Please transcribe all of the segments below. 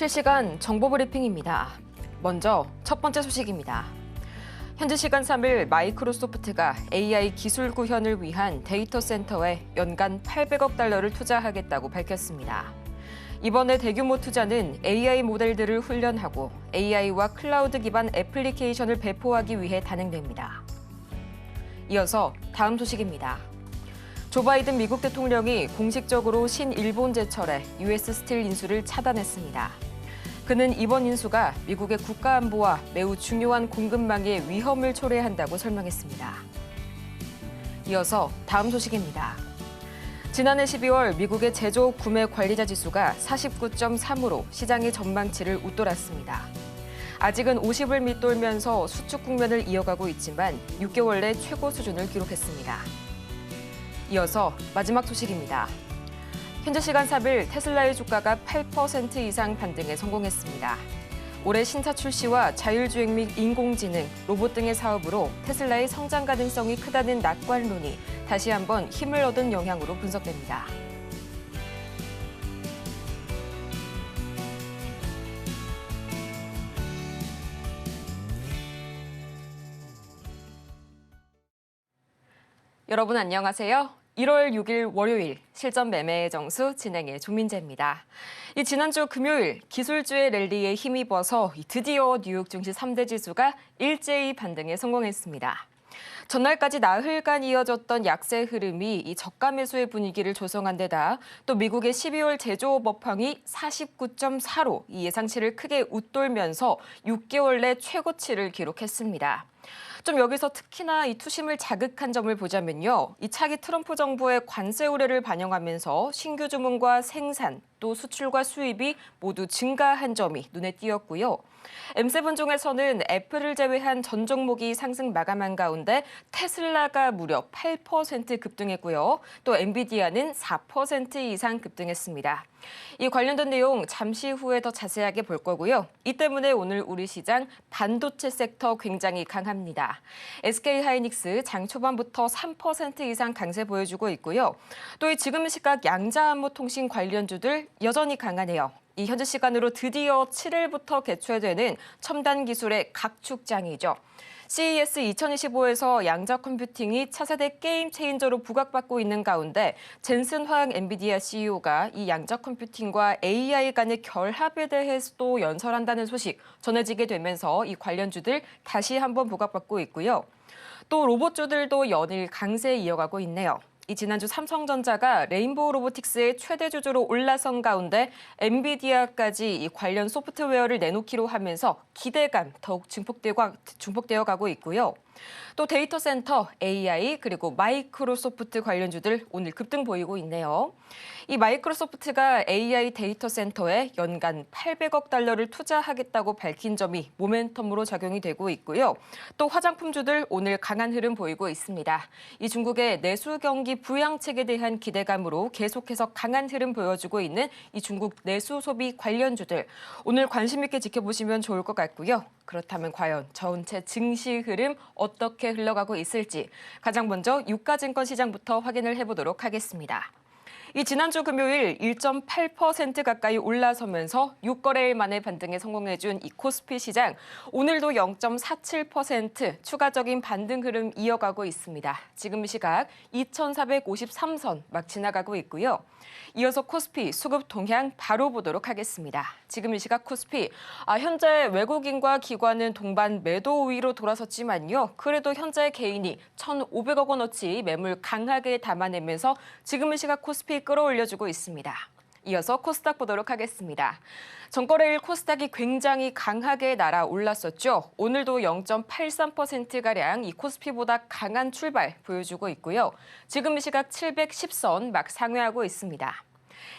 실시간 정보 브리핑입니다. 먼저 첫 번째 소식입니다. 현지 시간 3일 마이크로소프트가 AI 기술 구현을 위한 데이터 센터에 연간 800억 달러를 투자하겠다고 밝혔습니다. 이번에 대규모 투자는 AI 모델들을 훈련하고 AI와 클라우드 기반 애플리케이션을 배포하기 위해 단행됩니다. 이어서 다음 소식입니다. 조 바이든 미국 대통령이 공식적으로 신일본 제철의 US 스틸 인수를 차단했습니다. 그는 이번 인수가 미국의 국가안보와 매우 중요한 공급망에 위험을 초래한다고 설명했습니다. 이어서 다음 소식입니다. 지난해 12월 미국의 제조업 구매 관리자 지수가 49.3으로 시장의 전망치를 웃돌았습니다. 아직은 50을 밑돌면서 수축 국면을 이어가고 있지만 6개월 내 최고 수준을 기록했습니다. 이어서 마지막 소식입니다. 현재 시간 3일 테슬라의 주가가 8% 이상 반등에 성공했습니다. 올해 신차 출시와 자율주행 및 인공지능, 로봇 등의 사업으로 테슬라의 성장 가능성이 크다는 낙관론이 다시 한번 힘을 얻은 영향으로 분석됩니다. 여러분 안녕하세요. 1월 6일 월요일 실전 매매의 정수 진행의 조민재입니다. 지난주 금요일 기술주의 랠리에 힘입어서 드디어 뉴욕 증시 3대 지수가 일제히 반등에 성공했습니다. 전날까지 나흘간 이어졌던 약세 흐름이 저가 매수의 분위기를 조성한 데다 또 미국의 12월 제조업 업황이 49.4로 예상치를 크게 웃돌면서 6개월 내 최고치를 기록했습니다. 좀 여기서 특히나 이 투심을 자극한 점을 보자면요. 이 차기 트럼프 정부의 관세 우려를 반영하면서 신규 주문과 생산, 또 수출과 수입이 모두 증가한 점이 눈에 띄었고요. M7 중에서는 애플을 제외한 전 종목이 상승 마감한 가운데 테슬라가 무려 8% 급등했고요. 또 엔비디아는 4% 이상 급등했습니다. 이 관련된 내용 잠시 후에 더 자세하게 볼 거고요. 이 때문에 오늘 우리 시장 반도체 섹터 굉장히 강합니다. SK하이닉스 장 초반부터 3% 이상 강세 보여주고 있고요. 또 지금 시각 양자암호통신 관련주들 여전히 강하네요. 이 현재 시간으로 드디어 7일부터 개최되는 첨단 기술의 각축장이죠. CES 2025에서 양자 컴퓨팅이 차세대 게임 체인저로 부각받고 있는 가운데 젠슨 화학 엔비디아 CEO가 이 양자 컴퓨팅과 AI 간의 결합에 대해서도 연설한다는 소식 전해지게 되면서 이 관련주들 다시 한번 부각받고 있고요. 또 로봇주들도 연일 강세 이어가고 있네요. 이 지난주 삼성전자가 레인보우 로보틱스의 최대 주주로 올라선 가운데 엔비디아까지 이 관련 소프트웨어를 내놓기로 하면서 기대감 더욱 증폭되어 가고 있고요. 또 데이터 센터, AI 그리고 마이크로소프트 관련주들 오늘 급등 보이고 있네요. 이 마이크로소프트가 AI 데이터 센터에 연간 800억 달러를 투자하겠다고 밝힌 점이 모멘텀으로 작용이 되고 있고요. 또 화장품주들 오늘 강한 흐름 보이고 있습니다. 이 중국의 내수 경기 부양책에 대한 기대감으로 계속해서 강한 흐름 보여주고 있는 이 중국 내수 소비 관련주들 오늘 관심 있게 지켜보시면 좋을 것 같고요. 그렇다면 과연 전체 증시 흐름 어떻게 흘러가고 있을지 가장 먼저 유가증권 시장부터 확인을 해보도록 하겠습니다. 이 지난주 금요일 1.8% 가까이 올라서면서 6거래일 만에 반등에 성공해준 이 코스피 시장 오늘도 0.47% 추가적인 반등 흐름 이어가고 있습니다. 지금 시각 2,453선 막 지나가고 있고요. 이어서 코스피 수급 동향 바로 보도록 하겠습니다. 지금 이 시각 코스피 현재 외국인과 기관은 동반 매도 우위로 돌아섰지만요. 그래도 현재 개인이 1,500억 원어치 매물 강하게 담아내면서 지금 이 시각 코스피 끌어올려주고 있습니다. 이어서 코스닥 보도록 하겠습니다. 전거래일 코스닥이 굉장히 강하게 날아올랐었죠. 오늘도 0.83%가량 이 코스피보다 강한 출발 보여주고 있고요. 지금 이 시각 710선 막 상회하고 있습니다.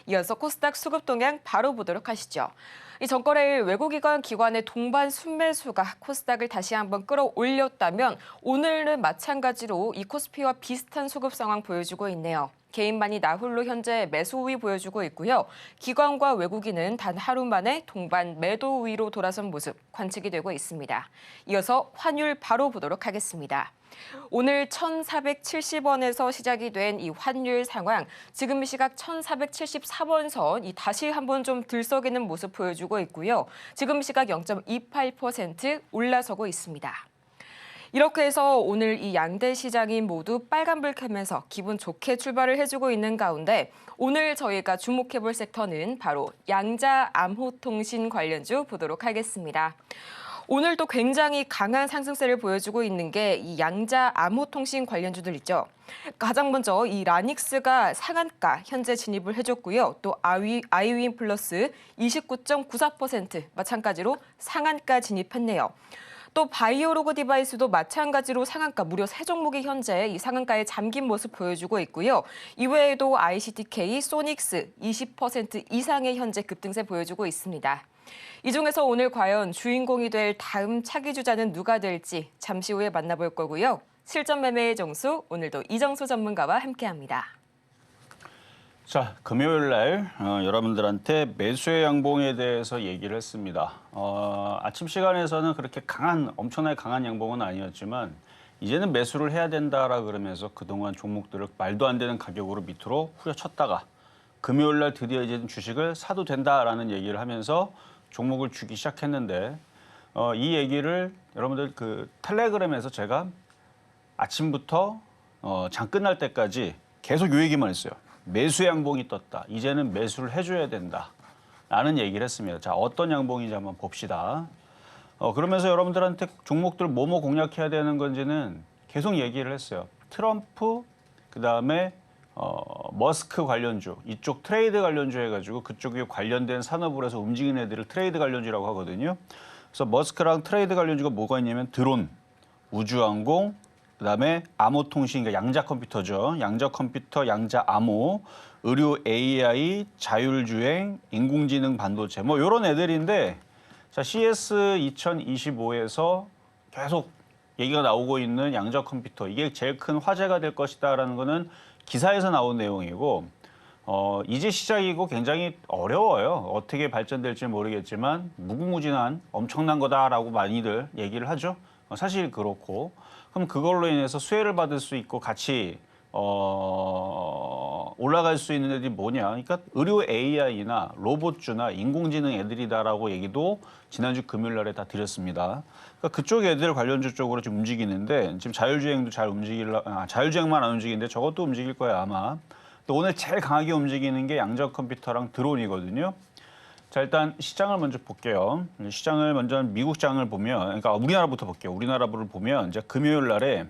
이어서 코스닥 수급 동향 바로 보도록 하시죠. 이 전거래일 외국기관 기관의 동반 순매수가 코스닥을 다시 한번 끌어올렸다면 오늘은 마찬가지로 이 코스피와 비슷한 수급 상황 보여주고 있네요. 개인만이 나홀로 현재 매수 우위 보여주고 있고요. 기관과 외국인은 단 하루 만에 동반 매도 우위로 돌아선 모습 관측이 되고 있습니다. 이어서 환율 바로 보도록 하겠습니다. 오늘 1,470원에서 시작이 된 이 환율 상황, 지금 시각 1,474원 선 다시 한번 좀 들썩이는 모습 보여주고 있고요. 지금 시각 0.28% 올라서고 있습니다. 이렇게 해서 오늘 이 양대 시장이 모두 빨간불 켜면서 기분 좋게 출발을 해주고 있는 가운데 오늘 저희가 주목해볼 섹터는 바로 양자 암호통신 관련주 보도록 하겠습니다. 오늘도 굉장히 강한 상승세를 보여주고 있는 게 이 양자 암호통신 관련주들 있죠. 가장 먼저 이 라닉스가 상한가 현재 진입을 해줬고요. 또 아이윈 플러스 29.94% 마찬가지로 상한가 진입했네요. 또 바이오로그 디바이스도 마찬가지로 상한가 무려 3종목이 현재 이 상한가에 잠긴 모습 보여주고 있고요. 이외에도 ICTK, 소닉스 20% 이상의 현재 급등세 보여주고 있습니다. 이 중에서 오늘 과연 주인공이 될 다음 차기 주자는 누가 될지 잠시 후에 만나볼 거고요. 실전 매매의 정수, 오늘도 이정수 전문가와 함께합니다. 자, 금요일 날 여러분들한테 매수의 양봉에 대해서 얘기를 했습니다. 아침 시간에서는 그렇게 엄청나게 강한 양봉은 아니었지만 이제는 매수를 해야 된다라 그러면서 그동안 종목들을 말도 안 되는 가격으로 밑으로 후려쳤다가 금요일 날 드디어 이제 주식을 사도 된다라는 얘기를 하면서 종목을 주기 시작했는데 이 얘기를 여러분들 그 텔레그램에서 제가 아침부터 장 끝날 때까지 계속 요 얘기만 했어요. 매수 양봉이 떴다. 이제는 매수를 해줘야 된다. 라는 얘기를 했습니다. 자, 어떤 양봉인지 한번 봅시다. 그러면서 여러분들한테 종목들 뭐뭐 공략해야 되는 건지는 계속 얘기를 했어요. 트럼프, 그다음에 머스크 관련주, 이쪽 트레이드 관련주 해가지고 그쪽에 관련된 산업을 해서 움직이는 애들을 트레이드 관련주라고 하거든요. 그래서 머스크랑 트레이드 관련주가 뭐가 있냐면 드론, 우주항공, 그다음에 암호통신, 그러니까 양자 컴퓨터죠. 양자 컴퓨터, 양자 암호, 의료 AI, 자율주행, 인공지능 반도체 뭐 이런 애들인데 자, CS 2025에서 계속 얘기가 나오고 있는 양자 컴퓨터 이게 제일 큰 화제가 될 것이다라는 거는 기사에서 나온 내용이고 이제 시작이고 굉장히 어려워요. 어떻게 발전될지 모르겠지만 무궁무진한 엄청난 거다라고 많이들 얘기를 하죠. 사실 그렇고 그럼 그걸로 인해서 수혜를 받을 수 있고 같이 올라갈 수 있는 애들이 뭐냐? 그러니까 의료 AI나 로봇주나 인공지능 애들이다라고 얘기도 지난주 금요일 날에 다 드렸습니다. 그러니까 그쪽 애들 관련주 쪽으로 좀 움직이는데 지금 자율주행도 자율주행만 안 움직이는데 저것도 움직일 거예요 아마. 또 오늘 제일 강하게 움직이는 게 양자 컴퓨터랑 드론이거든요. 자, 일단 시장을 먼저 볼게요. 시장을 먼저 미국 장을 보면, 그러니까 우리나라부터 볼게요. 우리나라를 보면 이제 금요일 날에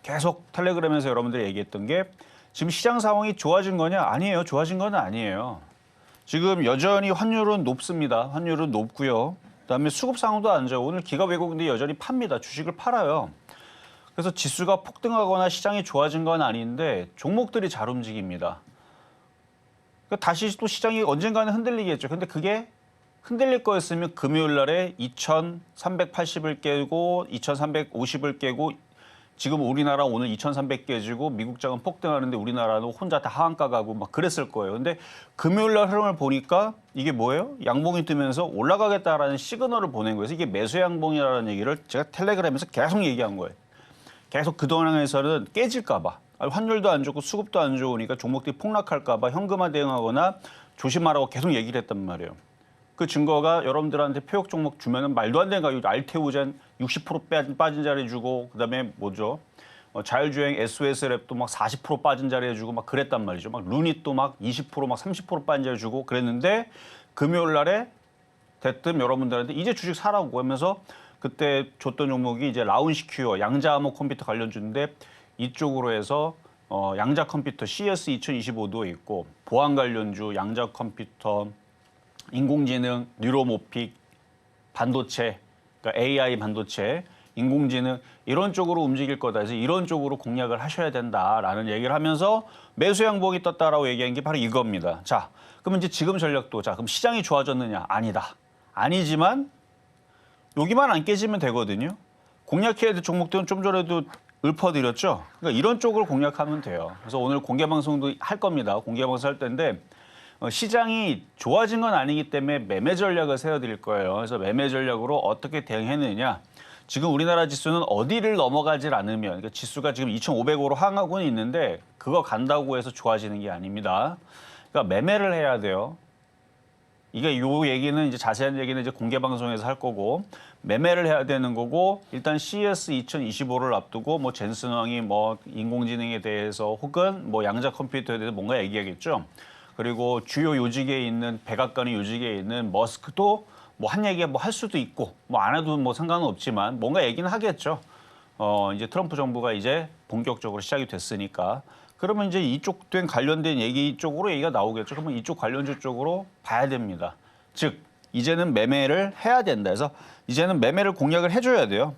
계속 텔레그램에서 여러분들이 얘기했던 게 지금 시장 상황이 좋아진 거냐? 아니에요. 좋아진 건 아니에요. 지금 여전히 환율은 높습니다. 환율은 높고요. 그다음에 수급 상황도 안 좋아요. 오늘 기가 외국인들이 여전히 팝니다. 주식을 팔아요. 그래서 지수가 폭등하거나 시장이 좋아진 건 아닌데 종목들이 잘 움직입니다. 다시 또 시장이 언젠가는 흔들리겠죠. 근데 그게 흔들릴 거였으면 금요일 날에 2,380을 깨고 2,350을 깨고 지금 우리나라 오늘 2,300 깨지고 미국 장은 폭등하는데 우리나라는 혼자 다 하한가 가고 막 그랬을 거예요. 근데 금요일 날 흐름을 보니까 이게 뭐예요? 양봉이 뜨면서 올라가겠다라는 시그널을 보낸 거예요. 이게 매수 양봉이라는 얘기를 제가 텔레그램에서 계속 얘기한 거예요. 계속 그동안에서는 깨질까 봐. 환율도 안 좋고 수급도 안 좋으니까 종목들이 폭락할까 봐 현금화 대응하거나 조심하라고 계속 얘기를 했단 말이에요. 그 증거가 여러분들한테 표역 종목 주면은 말도 안 되는 가격, 알테오젠 60% 빠진 자리 주고 그다음에 뭐죠? 자율주행 SOS랩도 막 40% 빠진 자리 해주고 막 그랬단 말이죠. 막 루닛도 막 20% 막 30% 빠진 자리 주고 그랬는데 금요일 날에 대뜸 여러분들한테 이제 주식 사라고 하면서 그때 줬던 종목이 이제 라운시큐어 양자암호 컴퓨터 관련주인데 이쪽으로 해서 양자 컴퓨터 CS 2025도 있고 보안 관련주, 양자 컴퓨터, 인공지능, 뉴로모픽, 반도체, 그러니까 AI 반도체, 인공지능 이런 쪽으로 움직일 거다 해서 이런 쪽으로 공략을 하셔야 된다라는 얘기를 하면서 매수 양봉이 떴다라고 얘기한 게 바로 이겁니다. 자, 그럼 이제 지금 전략도 그럼 시장이 좋아졌느냐? 아니다. 아니지만 여기만 안 깨지면 되거든요. 공략해야 될 종목들은 좀 전에도 읊어드렸죠. 그러니까 이런 쪽을 공략하면 돼요. 그래서 오늘 공개 방송도 할 겁니다. 공개 방송 할 텐데 시장이 좋아진 건 아니기 때문에 매매 전략을 세워드릴 거예요. 그래서 매매 전략으로 어떻게 대응했느냐. 지금 우리나라 지수는 어디를 넘어가질 않으면 그러니까 지수가 지금 2,500으로 향하고는 있는데 그거 간다고 해서 좋아지는 게 아닙니다. 그러니까 매매를 해야 돼요. 이게 요 얘기는 이제 자세한 얘기는 이제 공개 방송에서 할 거고 매매를 해야 되는 거고 일단 CES 2025를 앞두고 뭐 젠슨 왕이 뭐 인공지능에 대해서 혹은 뭐 양자 컴퓨터에 대해서 뭔가 얘기하겠죠. 그리고 주요 요직에 있는 백악관의 요직에 있는 머스크도 뭐 한 얘기 뭐 할 수도 있고 뭐 안 해도 뭐 상관은 없지만 뭔가 얘기는 하겠죠. 이제 트럼프 정부가 이제 본격적으로 시작이 됐으니까 그러면 이제 이쪽 된 관련된 얘기 쪽으로 얘기가 나오겠죠. 그러면 이쪽 관련주 쪽으로 봐야 됩니다. 즉 이제는 매매를 해야 된다. 그래서 이제는 매매를 공략을 해줘야 돼요.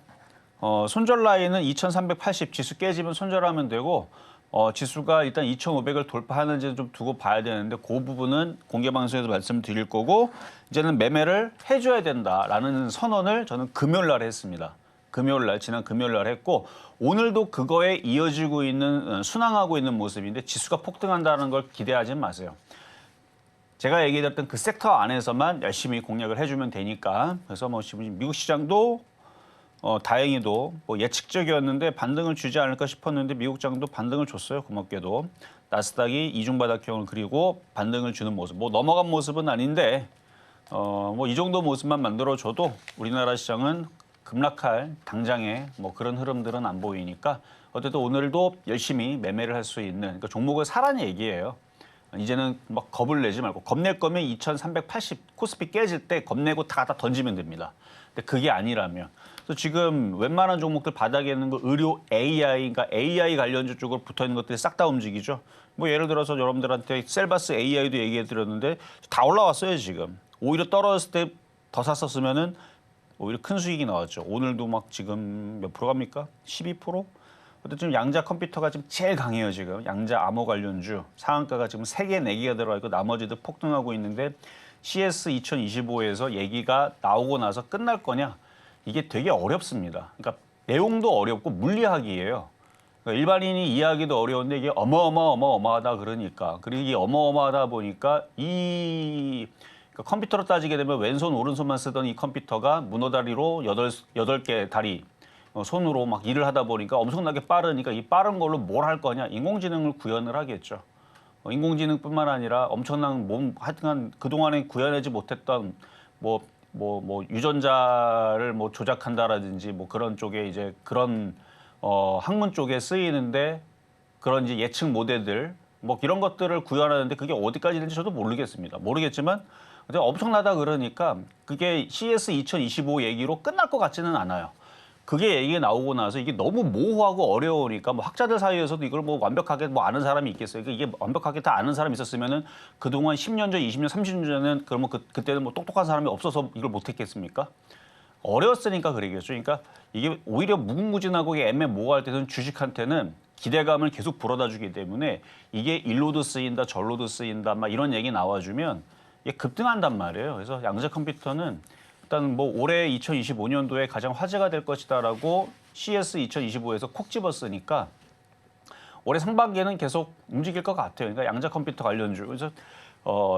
손절 라인은 2,380 지수 깨지면 손절하면 되고 지수가 일단 2,500을 돌파하는지 좀 두고 봐야 되는데 그 부분은 공개 방송에서 말씀드릴 거고 이제는 매매를 해줘야 된다라는 선언을 저는 금요일 날 했습니다. 지난 금요일 날 했고 오늘도 그거에 이어지고 있는 순항하고 있는 모습인데 지수가 폭등한다는 걸 기대하지 마세요. 제가 얘기했던 그 섹터 안에서만 열심히 공략을 해주면 되니까 그래서 뭐 지금 미국 시장도 다행히도 뭐 예측적이었는데 반등을 주지 않을까 싶었는데 미국 장도 반등을 줬어요. 고맙게도 나스닥이 이중바닥형을 그리고 반등을 주는 모습. 뭐 넘어간 모습은 아닌데 뭐 이 정도 모습만 만들어줘도 우리나라 시장은 급락할 당장의 뭐 그런 흐름들은 안 보이니까 어쨌든 오늘도 열심히 매매를 할 수 있는 그러니까 종목을 사라는 얘기예요. 이제는 막 겁을 내지 말고 겁낼 거면 2,380 코스피 깨질 때 겁내고 다 던지면 됩니다. 근데 그게 아니라면 그래서 지금 웬만한 종목들 바닥에 있는 거 의료 AI 그러니까 AI 관련주 쪽으로 붙어 있는 것들이 싹 다 움직이죠. 뭐 예를 들어서 여러분들한테 셀바스 AI도 얘기해 드렸는데 다 올라왔어요 지금. 오히려 떨어졌을 때 더 샀었으면은 오히려 큰 수익이 나왔죠. 오늘도 막 지금 몇 프로 갑니까? 12%? 어쨌든 양자 컴퓨터가 지금 제일 강해요 지금. 양자 암호 관련주 상한가가 지금 3개, 4개가 들어가 있고 나머지도 폭등하고 있는데 CS 2025에서 얘기가 나오고 나서 끝날 거냐? 이게 되게 어렵습니다. 그러니까 내용도 어렵고 물리학이에요. 그러니까 일반인이 이해하기도 어려운데 이게 어마어마하다 그러니까. 그리고 이게 어마어마하다 보니까 그러니까 컴퓨터로 따지게 되면 왼손 오른손만 쓰던 이 컴퓨터가 문어다리로 8개 다리 손으로 막 일을 하다 보니까 엄청나게 빠르니까 이 빠른 걸로 뭘 할 거냐? 인공지능을 구현을 하겠죠. 인공지능뿐만 아니라 엄청난 하여튼 그동안에 구현하지 못했던 뭐 유전자를 뭐 조작한다라든지 뭐 그런 쪽에 이제 그런 학문 쪽에 쓰이는데 그런 이제 예측 모델들 뭐 이런 것들을 구현하는데 그게 어디까지 되는지 저도 모르겠지만 엄청나다 그러니까 그게 CS 2025 얘기로 끝날 것 같지는 않아요. 그게 얘기가 나오고 나서 이게 너무 모호하고 어려우니까 뭐 학자들 사이에서도 이걸 뭐 완벽하게 뭐 아는 사람이 있겠어요. 그러니까 이게 완벽하게 다 아는 사람이 있었으면은 그동안 10년 전, 20년, 30년 전에는 그러면 그때는 뭐 똑똑한 사람이 없어서 이걸 못 했겠습니까? 어려웠으니까 그러겠죠. 그러니까 이게 오히려 무궁무진하고 애매모호할 때는 주식한테는 기대감을 계속 불어다 주기 때문에 이게 일로도 쓰인다, 절로도 쓰인다, 막 이런 얘기 나와주면 이게 급등한단 말이에요. 그래서 양자 컴퓨터는 일단 뭐 올해 2025년도에 가장 화제가 될 것이다라고 CS 2025에서 콕 집었으니까 올해 상반기에는 계속 움직일 것 같아요. 그러니까 양자 컴퓨터 관련주. 그래서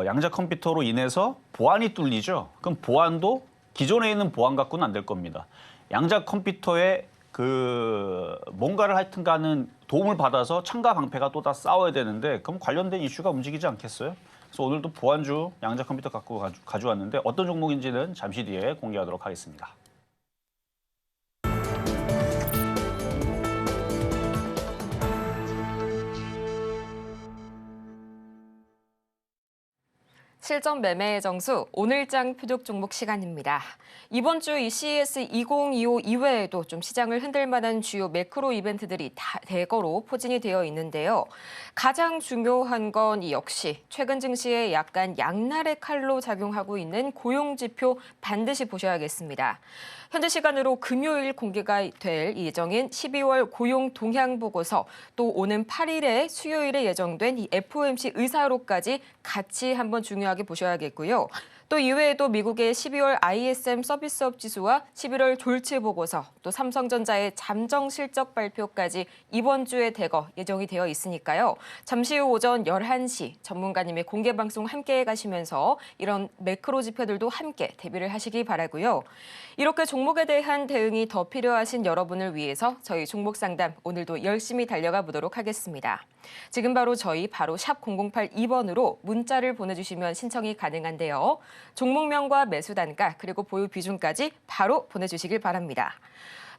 양자 컴퓨터로 인해서 보안이 뚫리죠. 그럼 보안도 기존에 있는 보안 갖고는 안 될 겁니다. 양자 컴퓨터에 그 뭔가를 하여튼간은 도움을 받아서 창과 방패가 또 다 싸워야 되는데 그럼 관련된 이슈가 움직이지 않겠어요? 그래서 오늘도 보안주 양자 컴퓨터 갖고 가져왔는데 어떤 종목인지는 잠시 뒤에 공개하도록 하겠습니다. 실전 매매의 정수 오늘장 표적 종목 시간입니다. 이번 주 이 CES 2025 이외에도 좀 시장을 흔들 만한 주요 매크로 이벤트들이 대거로 포진이 되어 있는데요. 가장 중요한 건 역시 최근 증시에 약간 양날의 칼로 작용하고 있는 고용 지표 반드시 보셔야겠습니다. 현재 시간으로 금요일 공개가 될 예정인 12월 고용 동향 보고서 또 오는 8일에 수요일에 예정된 이 FOMC 의사록까지 같이 한번 중요하게 보셔야겠고요. 또 이외에도 미국의 12월 ISM 서비스업 지수와 11월 졸지 보고서 또 삼성전자의 잠정 실적 발표까지 이번 주에 대거 예정이 되어 있으니까요. 잠시 후 오전 11시 전문가님의 공개 방송 함께 가시면서 이런 매크로 지표들도 함께 대비를 하시기 바라고요. 이렇게 종목에 대한 대응이 더 필요하신 여러분을 위해서 저희 종목 상담 오늘도 열심히 달려가 보도록 하겠습니다. 지금 바로 저희 샵 0082번으로 문자를 보내주시면 신청이 가능한데요. 종목명과 매수 단가 그리고 보유 비중까지 바로 보내주시길 바랍니다.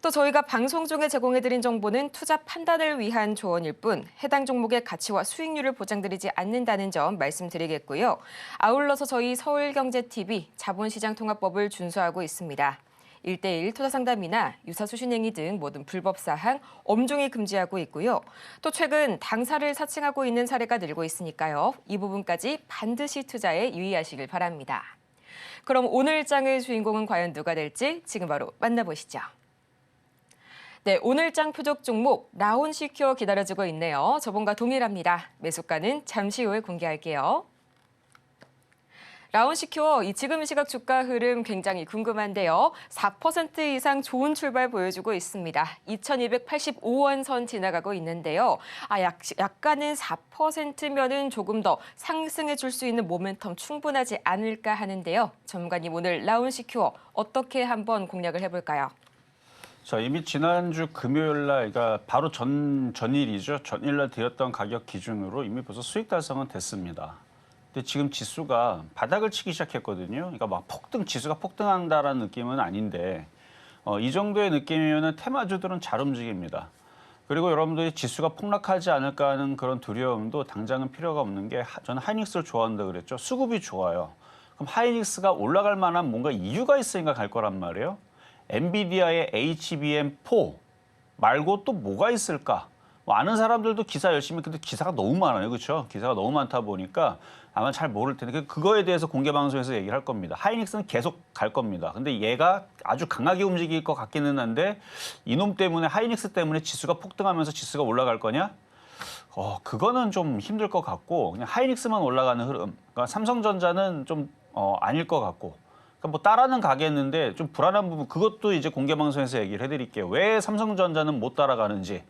또 저희가 방송 중에 제공해드린 정보는 투자 판단을 위한 조언일 뿐 해당 종목의 가치와 수익률을 보장드리지 않는다는 점 말씀드리겠고요. 아울러서 저희 서울경제TV 자본시장통합법을 준수하고 있습니다. 1:1 투자 상담이나 유사 수신행위 등 모든 불법 사항 엄중히 금지하고 있고요. 또 최근 당사를 사칭하고 있는 사례가 늘고 있으니까요. 이 부분까지 반드시 투자에 유의하시길 바랍니다. 그럼 오늘 장의 주인공은 과연 누가 될지 지금 바로 만나보시죠. 네, 오늘 장 표적 종목 라온시큐어 기다려지고 있네요. 저번과 동일합니다. 매수가는 잠시 후에 공개할게요. 라온시큐어 지금 시각 주가 흐름 굉장히 궁금한데요. 4% 이상 좋은 출발 보여주고 있습니다. 2285원 선 지나가고 있는데요. 약간은 4%면은 조금 더 상승해 줄 수 있는 모멘텀 충분하지 않을까 하는데요. 전문가님 오늘 라온시큐어 어떻게 한번 공략을 해볼까요? 자, 이미 지난주 금요일 날, 그러니까 바로 전일이죠. 전일날 드렸던 가격 기준으로 이미 벌써 수익 달성은 됐습니다. 근데 지금 지수가 바닥을 치기 시작했거든요. 그러니까 막 지수가 폭등한다라는 느낌은 아닌데 이 정도의 느낌이면은 테마주들은 잘 움직입니다. 그리고 여러분들이 지수가 폭락하지 않을까 하는 그런 두려움도 당장은 필요가 없는 게 저는 하이닉스를 좋아한다 그랬죠. 수급이 좋아요. 그럼 하이닉스가 올라갈 만한 뭔가 이유가 있으니까 갈 거란 말이에요. 엔비디아의 HBM4 말고 또 뭐가 있을까? 뭐 아는 사람들도 기사 열심히 근데 기사가 너무 많아요. 그렇죠? 기사가 너무 많다 보니까 아마 잘 모를 텐데 그거에 대해서 공개 방송에서 얘기를 할 겁니다. 하이닉스는 계속 갈 겁니다. 근데 얘가 아주 강하게 움직일 것 같기는 한데 이놈 때문에 하이닉스 때문에 지수가 폭등하면서 지수가 올라갈 거냐? 그거는 좀 힘들 것 같고 그냥 하이닉스만 올라가는 흐름. 그러니까 삼성전자는 좀 아닐 것 같고. 그러니까 뭐 따라는 가겠는데 좀 불안한 부분 그것도 이제 공개 방송에서 얘기를 해드릴게요. 왜 삼성전자는 못 따라가는지,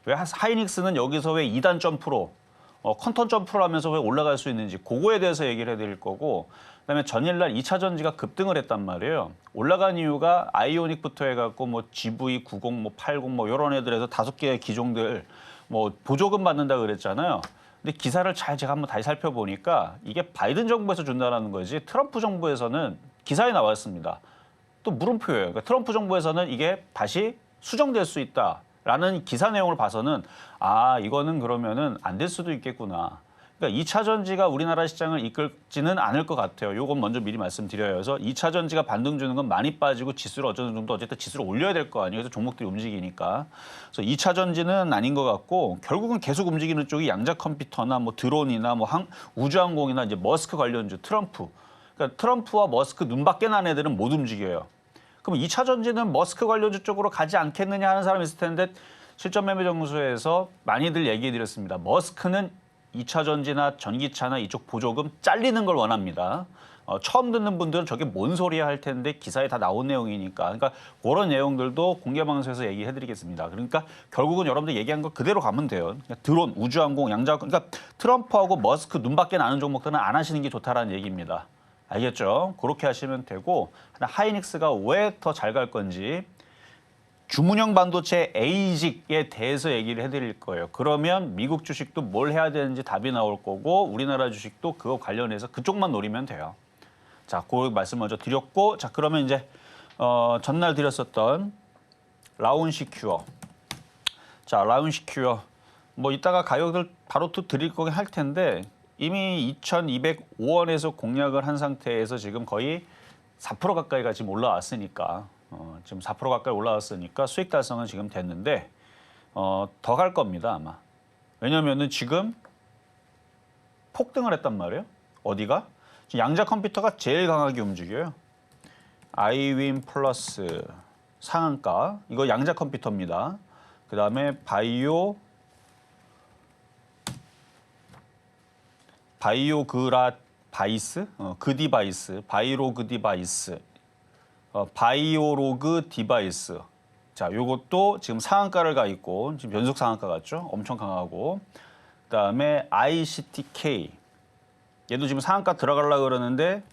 왜 하이닉스는 여기서 왜 2단 점프로 컨턴 점프를 하면서 왜 올라갈 수 있는지 그거에 대해서 얘기를 해드릴 거고, 그다음에 전일날 2차 전지가 급등을 했단 말이에요. 올라간 이유가 아이오닉부터 해갖고 뭐 GV90, 뭐 80, 뭐 이런 애들에서 5개의 기종들 뭐 보조금 받는다 그랬잖아요. 근데 기사를 제가 한번 다시 살펴보니까 이게 바이든 정부에서 준다는 거지 트럼프 정부에서는 기사에 나왔습니다. 또 물음표예요. 그러니까 트럼프 정부에서는 이게 다시 수정될 수 있다라는 기사 내용을 봐서는 이거는 그러면은 안 될 수도 있겠구나. 그러니까 2차 전지가 우리나라 시장을 이끌지는 않을 것 같아요. 요건 먼저 미리 말씀드려요. 그래서 2차 전지가 반등 주는 건 많이 빠지고 지수를 어느 정도 어쨌든 지수를 올려야 될 거 아니에요. 그래서 종목들이 움직이니까. 그래서 2차 전지는 아닌 것 같고 결국은 계속 움직이는 쪽이 양자 컴퓨터나 뭐 드론이나 뭐 우주항공이나 이제 머스크 관련주 트럼프. 그러니까 트럼프와 머스크 눈밖에 난 애들은 못 움직여요. 그럼 2차 전지는 머스크 관련주 쪽으로 가지 않겠느냐 하는 사람이 있을 텐데 실전 매매 정수에서 많이들 얘기해 드렸습니다. 머스크는 2차 전지나 전기차나 이쪽 보조금 잘리는 걸 원합니다. 처음 듣는 분들은 저게 뭔 소리야 할 텐데 기사에 다 나온 내용이니까. 그러니까 그런 내용들도 공개 방송에서 얘기해 드리겠습니다. 그러니까 결국은 여러분들 얘기한 거 그대로 가면 돼요. 그러니까 드론, 우주항공, 그러니까 트럼프하고 머스크 눈밖에 나는 종목들은 안 하시는 게 좋다라는 얘기입니다. 알겠죠? 그렇게 하시면 되고 하이닉스가 왜 더 잘 갈 건지 주문형 반도체 ASIC에 대해서 얘기를 해드릴 거예요. 그러면 미국 주식도 뭘 해야 되는지 답이 나올 거고 우리나라 주식도 그거 관련해서 그쪽만 노리면 돼요. 자, 그 말씀 먼저 드렸고 자 그러면 이제 전날 드렸었던 라온시큐어. 자, 라온시큐어 뭐 이따가 가격을 바로 또 드릴 거긴 할 텐데 이미 2205원에서 공략을 한 상태에서 지금 거의 4% 가까이가 지금 올라왔으니까 지금 4% 가까이 올라왔으니까 수익 달성은 지금 됐는데 더 갈 겁니다 아마. 왜냐면은 지금 폭등을 했단 말이에요. 어디가? 지금 양자 컴퓨터가 제일 강하게 움직여요. 아이윈 플러스 상한가 이거 양자 컴퓨터입니다. 그 다음에 바이오그라바이스, 그디바이스, 바이로그디바이스, 바이오로그 디바이스. 자, 요것도 지금 상한가를 가 있고 지금 연속 상한가 같죠? 엄청 강하고. 그다음에 ICTK. 얘도 지금 상한가 들어가려고 그러는데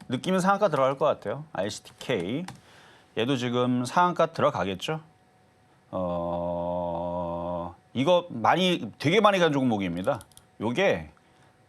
느낌은 상한가 들어갈 것 같아요. ICTK. 얘도 지금 상한가 들어가겠죠. 이거 되게 많이 간 종목입니다. 요게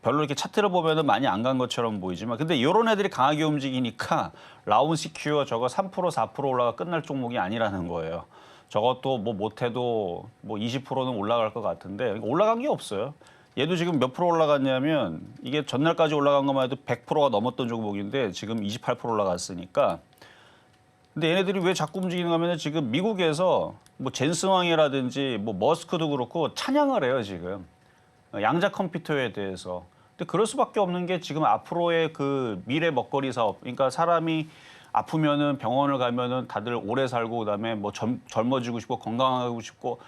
별로 이렇게 차트를 보면은 많이 안 간 것처럼 보이지만 근데 이런 애들이 강하게 움직이니까 라운 시큐어 저거 3% 4% 올라가 끝날 종목이 아니라는 거예요. 저것도 뭐 못해도 뭐 20%는 올라갈 것 같은데 올라간 게 없어요. 얘도 지금 몇 프로 올라갔냐면 이게 전날까지 올라간 것만 해도 100%가 넘었던 종목인데 지금 28% 올라갔으니까 근데 얘네들이 왜 자꾸 움직이는가 하면 지금 미국에서 뭐 젠스왕이라든지 뭐 머스크도 그렇고 찬양을 해요, 지금. 양자 컴퓨터에 대해서. 근데 그럴 수밖에 없는 게 지금 앞으로의 그 미래 먹거리 사업. 그러니까 사람이 아프면은 병원을 가면은 다들 오래 살고 그다음에 뭐 젊어지고 싶고 건강하고 싶고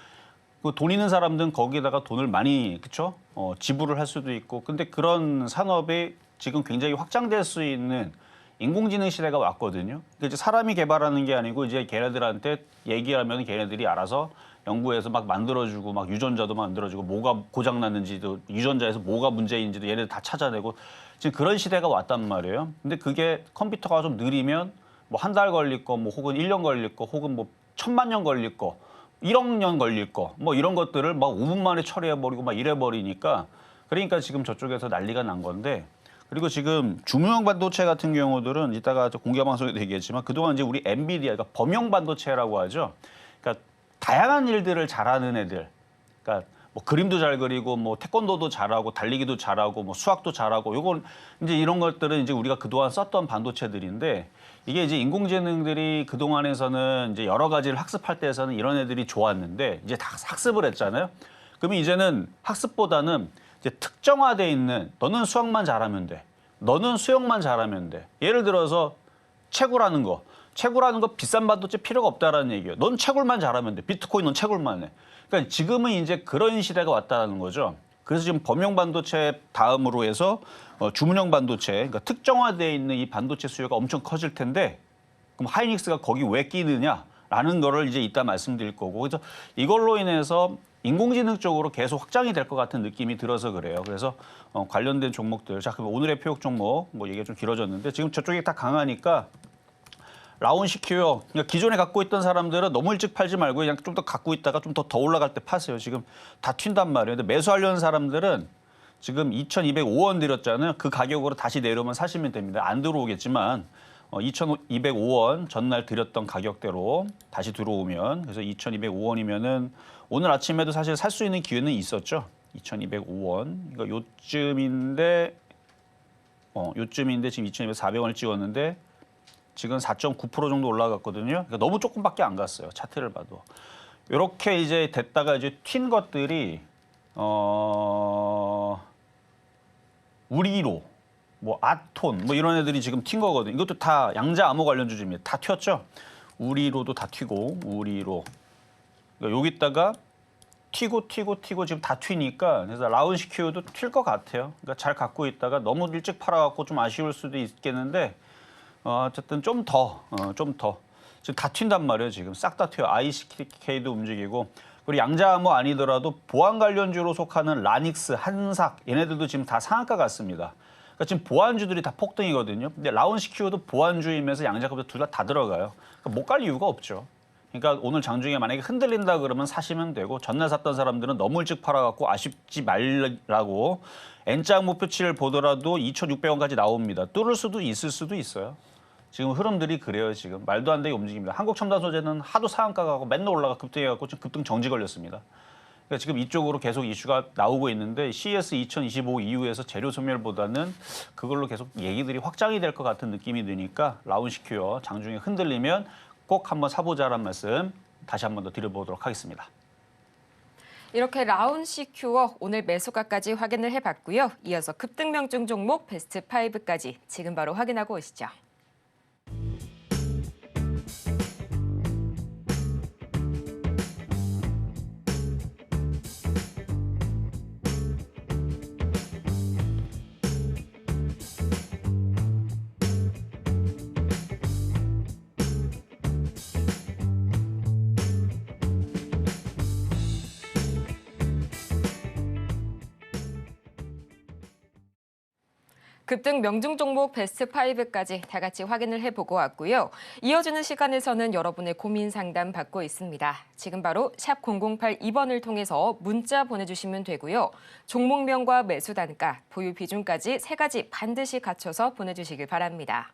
그 돈 있는 사람들은 거기에다가 돈을 많이 그쵸? 지불을 할 수도 있고. 근데 그런 산업이 지금 굉장히 확장될 수 있는 인공지능 시대가 왔거든요. 이제 사람이 개발하는 게 아니고 이제 걔네들한테 얘기하면 걔네들이 알아서 연구해서 막 만들어주고 막 유전자도 만들어주고 뭐가 고장 났는지도 유전자에서 뭐가 문제인지도 얘네들 다 찾아내고 지금 그런 시대가 왔단 말이에요. 근데 그게 컴퓨터가 좀 느리면 뭐 한 달 걸릴 거, 뭐 혹은 1년 걸릴 거, 혹은 뭐 1000만 년 걸릴 거, 1억 년 걸릴 거, 뭐 이런 것들을 막 5분 만에 처리해버리고 막 이래버리니까 그러니까 지금 저쪽에서 난리가 난 건데 그리고 지금 중형 반도체 같은 경우들은 이따가 공개 방송에도 얘기했지만 그동안 이제 우리 엔비디아, 그러니까 범용 반도체라고 하죠. 그러니까 다양한 일들을 잘하는 애들. 그러니까 뭐 그림도 잘 그리고 뭐 태권도도 잘하고 달리기도 잘하고 뭐 수학도 잘하고 요건 이제 이런 것들은 이제 우리가 그동안 썼던 반도체들인데 이게 이제 인공지능들이 그동안에서는 이제 여러 가지를 학습할 때에서는 이런 애들이 좋았는데 이제 다 학습을 했잖아요. 그러면 이제는 학습보다는 이제 특정화돼 있는 너는 수학만 잘하면 돼. 너는 수영만 잘하면 돼. 예를 들어서 채굴하는 거. 채굴하는 거 비싼 반도체 필요가 없다라는 얘기예요. 넌 채굴만 잘하면 돼. 비트코인 넌 채굴만 해. 그러니까 지금은 이제 그런 시대가 왔다는 거죠. 그래서 지금 범용 반도체 다음으로 해서 주문형 반도체, 그러니까 특정화되어 있는 이 반도체 수요가 엄청 커질 텐데 그럼 하이닉스가 거기 왜 끼느냐라는 거를 이제 이따 말씀드릴 거고 그래서 이걸로 인해서 인공지능 쪽으로 계속 확장이 될 것 같은 느낌이 들어서 그래요. 그래서 관련된 종목들. 자, 그럼 오늘의 표역 종목 뭐 얘기가 좀 길어졌는데 지금 저쪽이 다 강하니까 라운 시켜요. 그러니까 기존에 갖고 있던 사람들은 너무 일찍 팔지 말고 그냥 좀 더 갖고 있다가 좀 더 올라갈 때 파세요. 지금 다 튄단 말이에요. 근데 매수하려는 사람들은 지금 2,205원 드렸잖아요. 그 가격으로 다시 내려오면 사시면 됩니다. 안 들어오겠지만 2,205원 전날 드렸던 가격대로 다시 들어오면 그래서 2,205원이면은 오늘 아침에도 사실 살 수 있는 기회는 있었죠. 2,205원. 그러니까 요쯤인데 지금 2,200원을 찍었는데 지금 4.9% 정도 올라갔거든요. 그러니까 너무 조금밖에 안 갔어요. 차트를 봐도. 이렇게 이제 됐다가 이제 튄 것들이 우리로 뭐 아톤 뭐 이런 애들이 지금 튄 거거든요. 이것도 다 양자 암호 관련 주주입니다. 다 튀었죠. 우리로도 다 튀고 우리로 그러니까 여기다가 튀고 지금 다 튀니까 그래서 라운 시큐도 튈 것 같아요. 그러니까 잘 갖고 있다가 너무 일찍 팔아갖고 좀 아쉬울 수도 있겠는데 어쨌든 좀 더 지금 다 튄단 말이에요. 지금 싹 다 튀어요. ICK도 움직이고 그리고 양자암호 아니더라도 보안 관련주로 속하는 라닉스, 한삭 얘네들도 지금 다 상한가 같습니다. 그러니까 지금 보안주들이 다 폭등이거든요. 근데 라운 시큐도 보안주이면서 양자급도 둘 다 들어가요. 그러니까 못 갈 이유가 없죠. 그러니까 오늘 장중에 만약에 흔들린다 그러면 사시면 되고 전날 샀던 사람들은 너무 일찍 팔아갖고 아쉽지 말라고 N자 목표치를 보더라도 2,600원까지 나옵니다. 뚫을 수도 있을 수도 있어요. 지금 흐름들이 그래요. 지금 말도 안 되게 움직입니다. 한국첨단소재는 하도 상한가 가고 맨날 올라가 급등해갖고 지금 급등 정지 걸렸습니다. 그러니까 지금 이쪽으로 계속 이슈가 나오고 있는데 CES 2025 이후에서 재료 소멸보다는 그걸로 계속 얘기들이 확장이 될 것 같은 느낌이 드니까 라운 시큐어 장중에 흔들리면 꼭 한번 사보자란 말씀 다시 한번 더 드려보도록 하겠습니다. 이렇게 라운 시큐어 오늘 매수가까지 확인을 해봤고요. 이어서 급등 명중 종목 베스트 5까지 지금 바로 확인하고 오시죠. 급등 명중 종목 베스트 5까지 다 같이 확인을 해보고 왔고요. 이어지는 시간에서는 여러분의 고민 상담 받고 있습니다. 지금 바로 샵 0082번을 통해서 문자 보내주시면 되고요. 종목명과 매수 단가, 보유 비중까지 세 가지 반드시 갖춰서 보내주시길 바랍니다.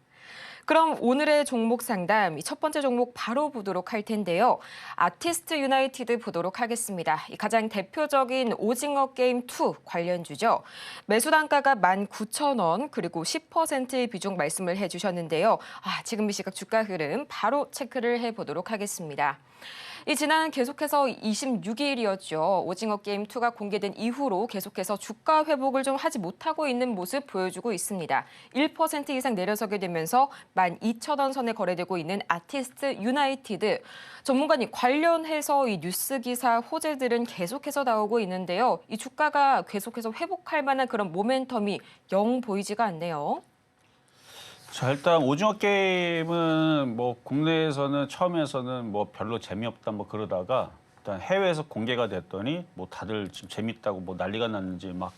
그럼 오늘의 종목 상담, 첫 번째 종목 바로 보도록 할 텐데요. 아티스트 유나이티드 보도록 하겠습니다. 가장 대표적인 오징어 게임 2 관련주죠. 매수 단가가 19,000원, 그리고 10%의 비중 말씀을 해주셨는데요. 지금 이 시각 주가 흐름 바로 체크를 해보도록 하겠습니다. 지난 계속해서 26일이었죠. 오징어 게임 2가 공개된 이후로 계속해서 주가 회복을 좀 하지 못하고 있는 모습 보여주고 있습니다. 1% 이상 내려서게 되면서 12,000원 선에 거래되고 있는 아티스트 유나이티드. 전문가님, 관련해서 이 뉴스 기사 호재들은 계속해서 나오고 있는데요. 이 주가가 계속해서 회복할 만한 그런 모멘텀이 영 보이지가 않네요. 자, 일단 오징어 게임은 뭐 국내에서는 처음에서는 뭐 별로 재미없다 뭐 그러다가 일단 해외에서 공개가 됐더니 뭐 다들 지금 재밌다고 뭐 난리가 났는지 막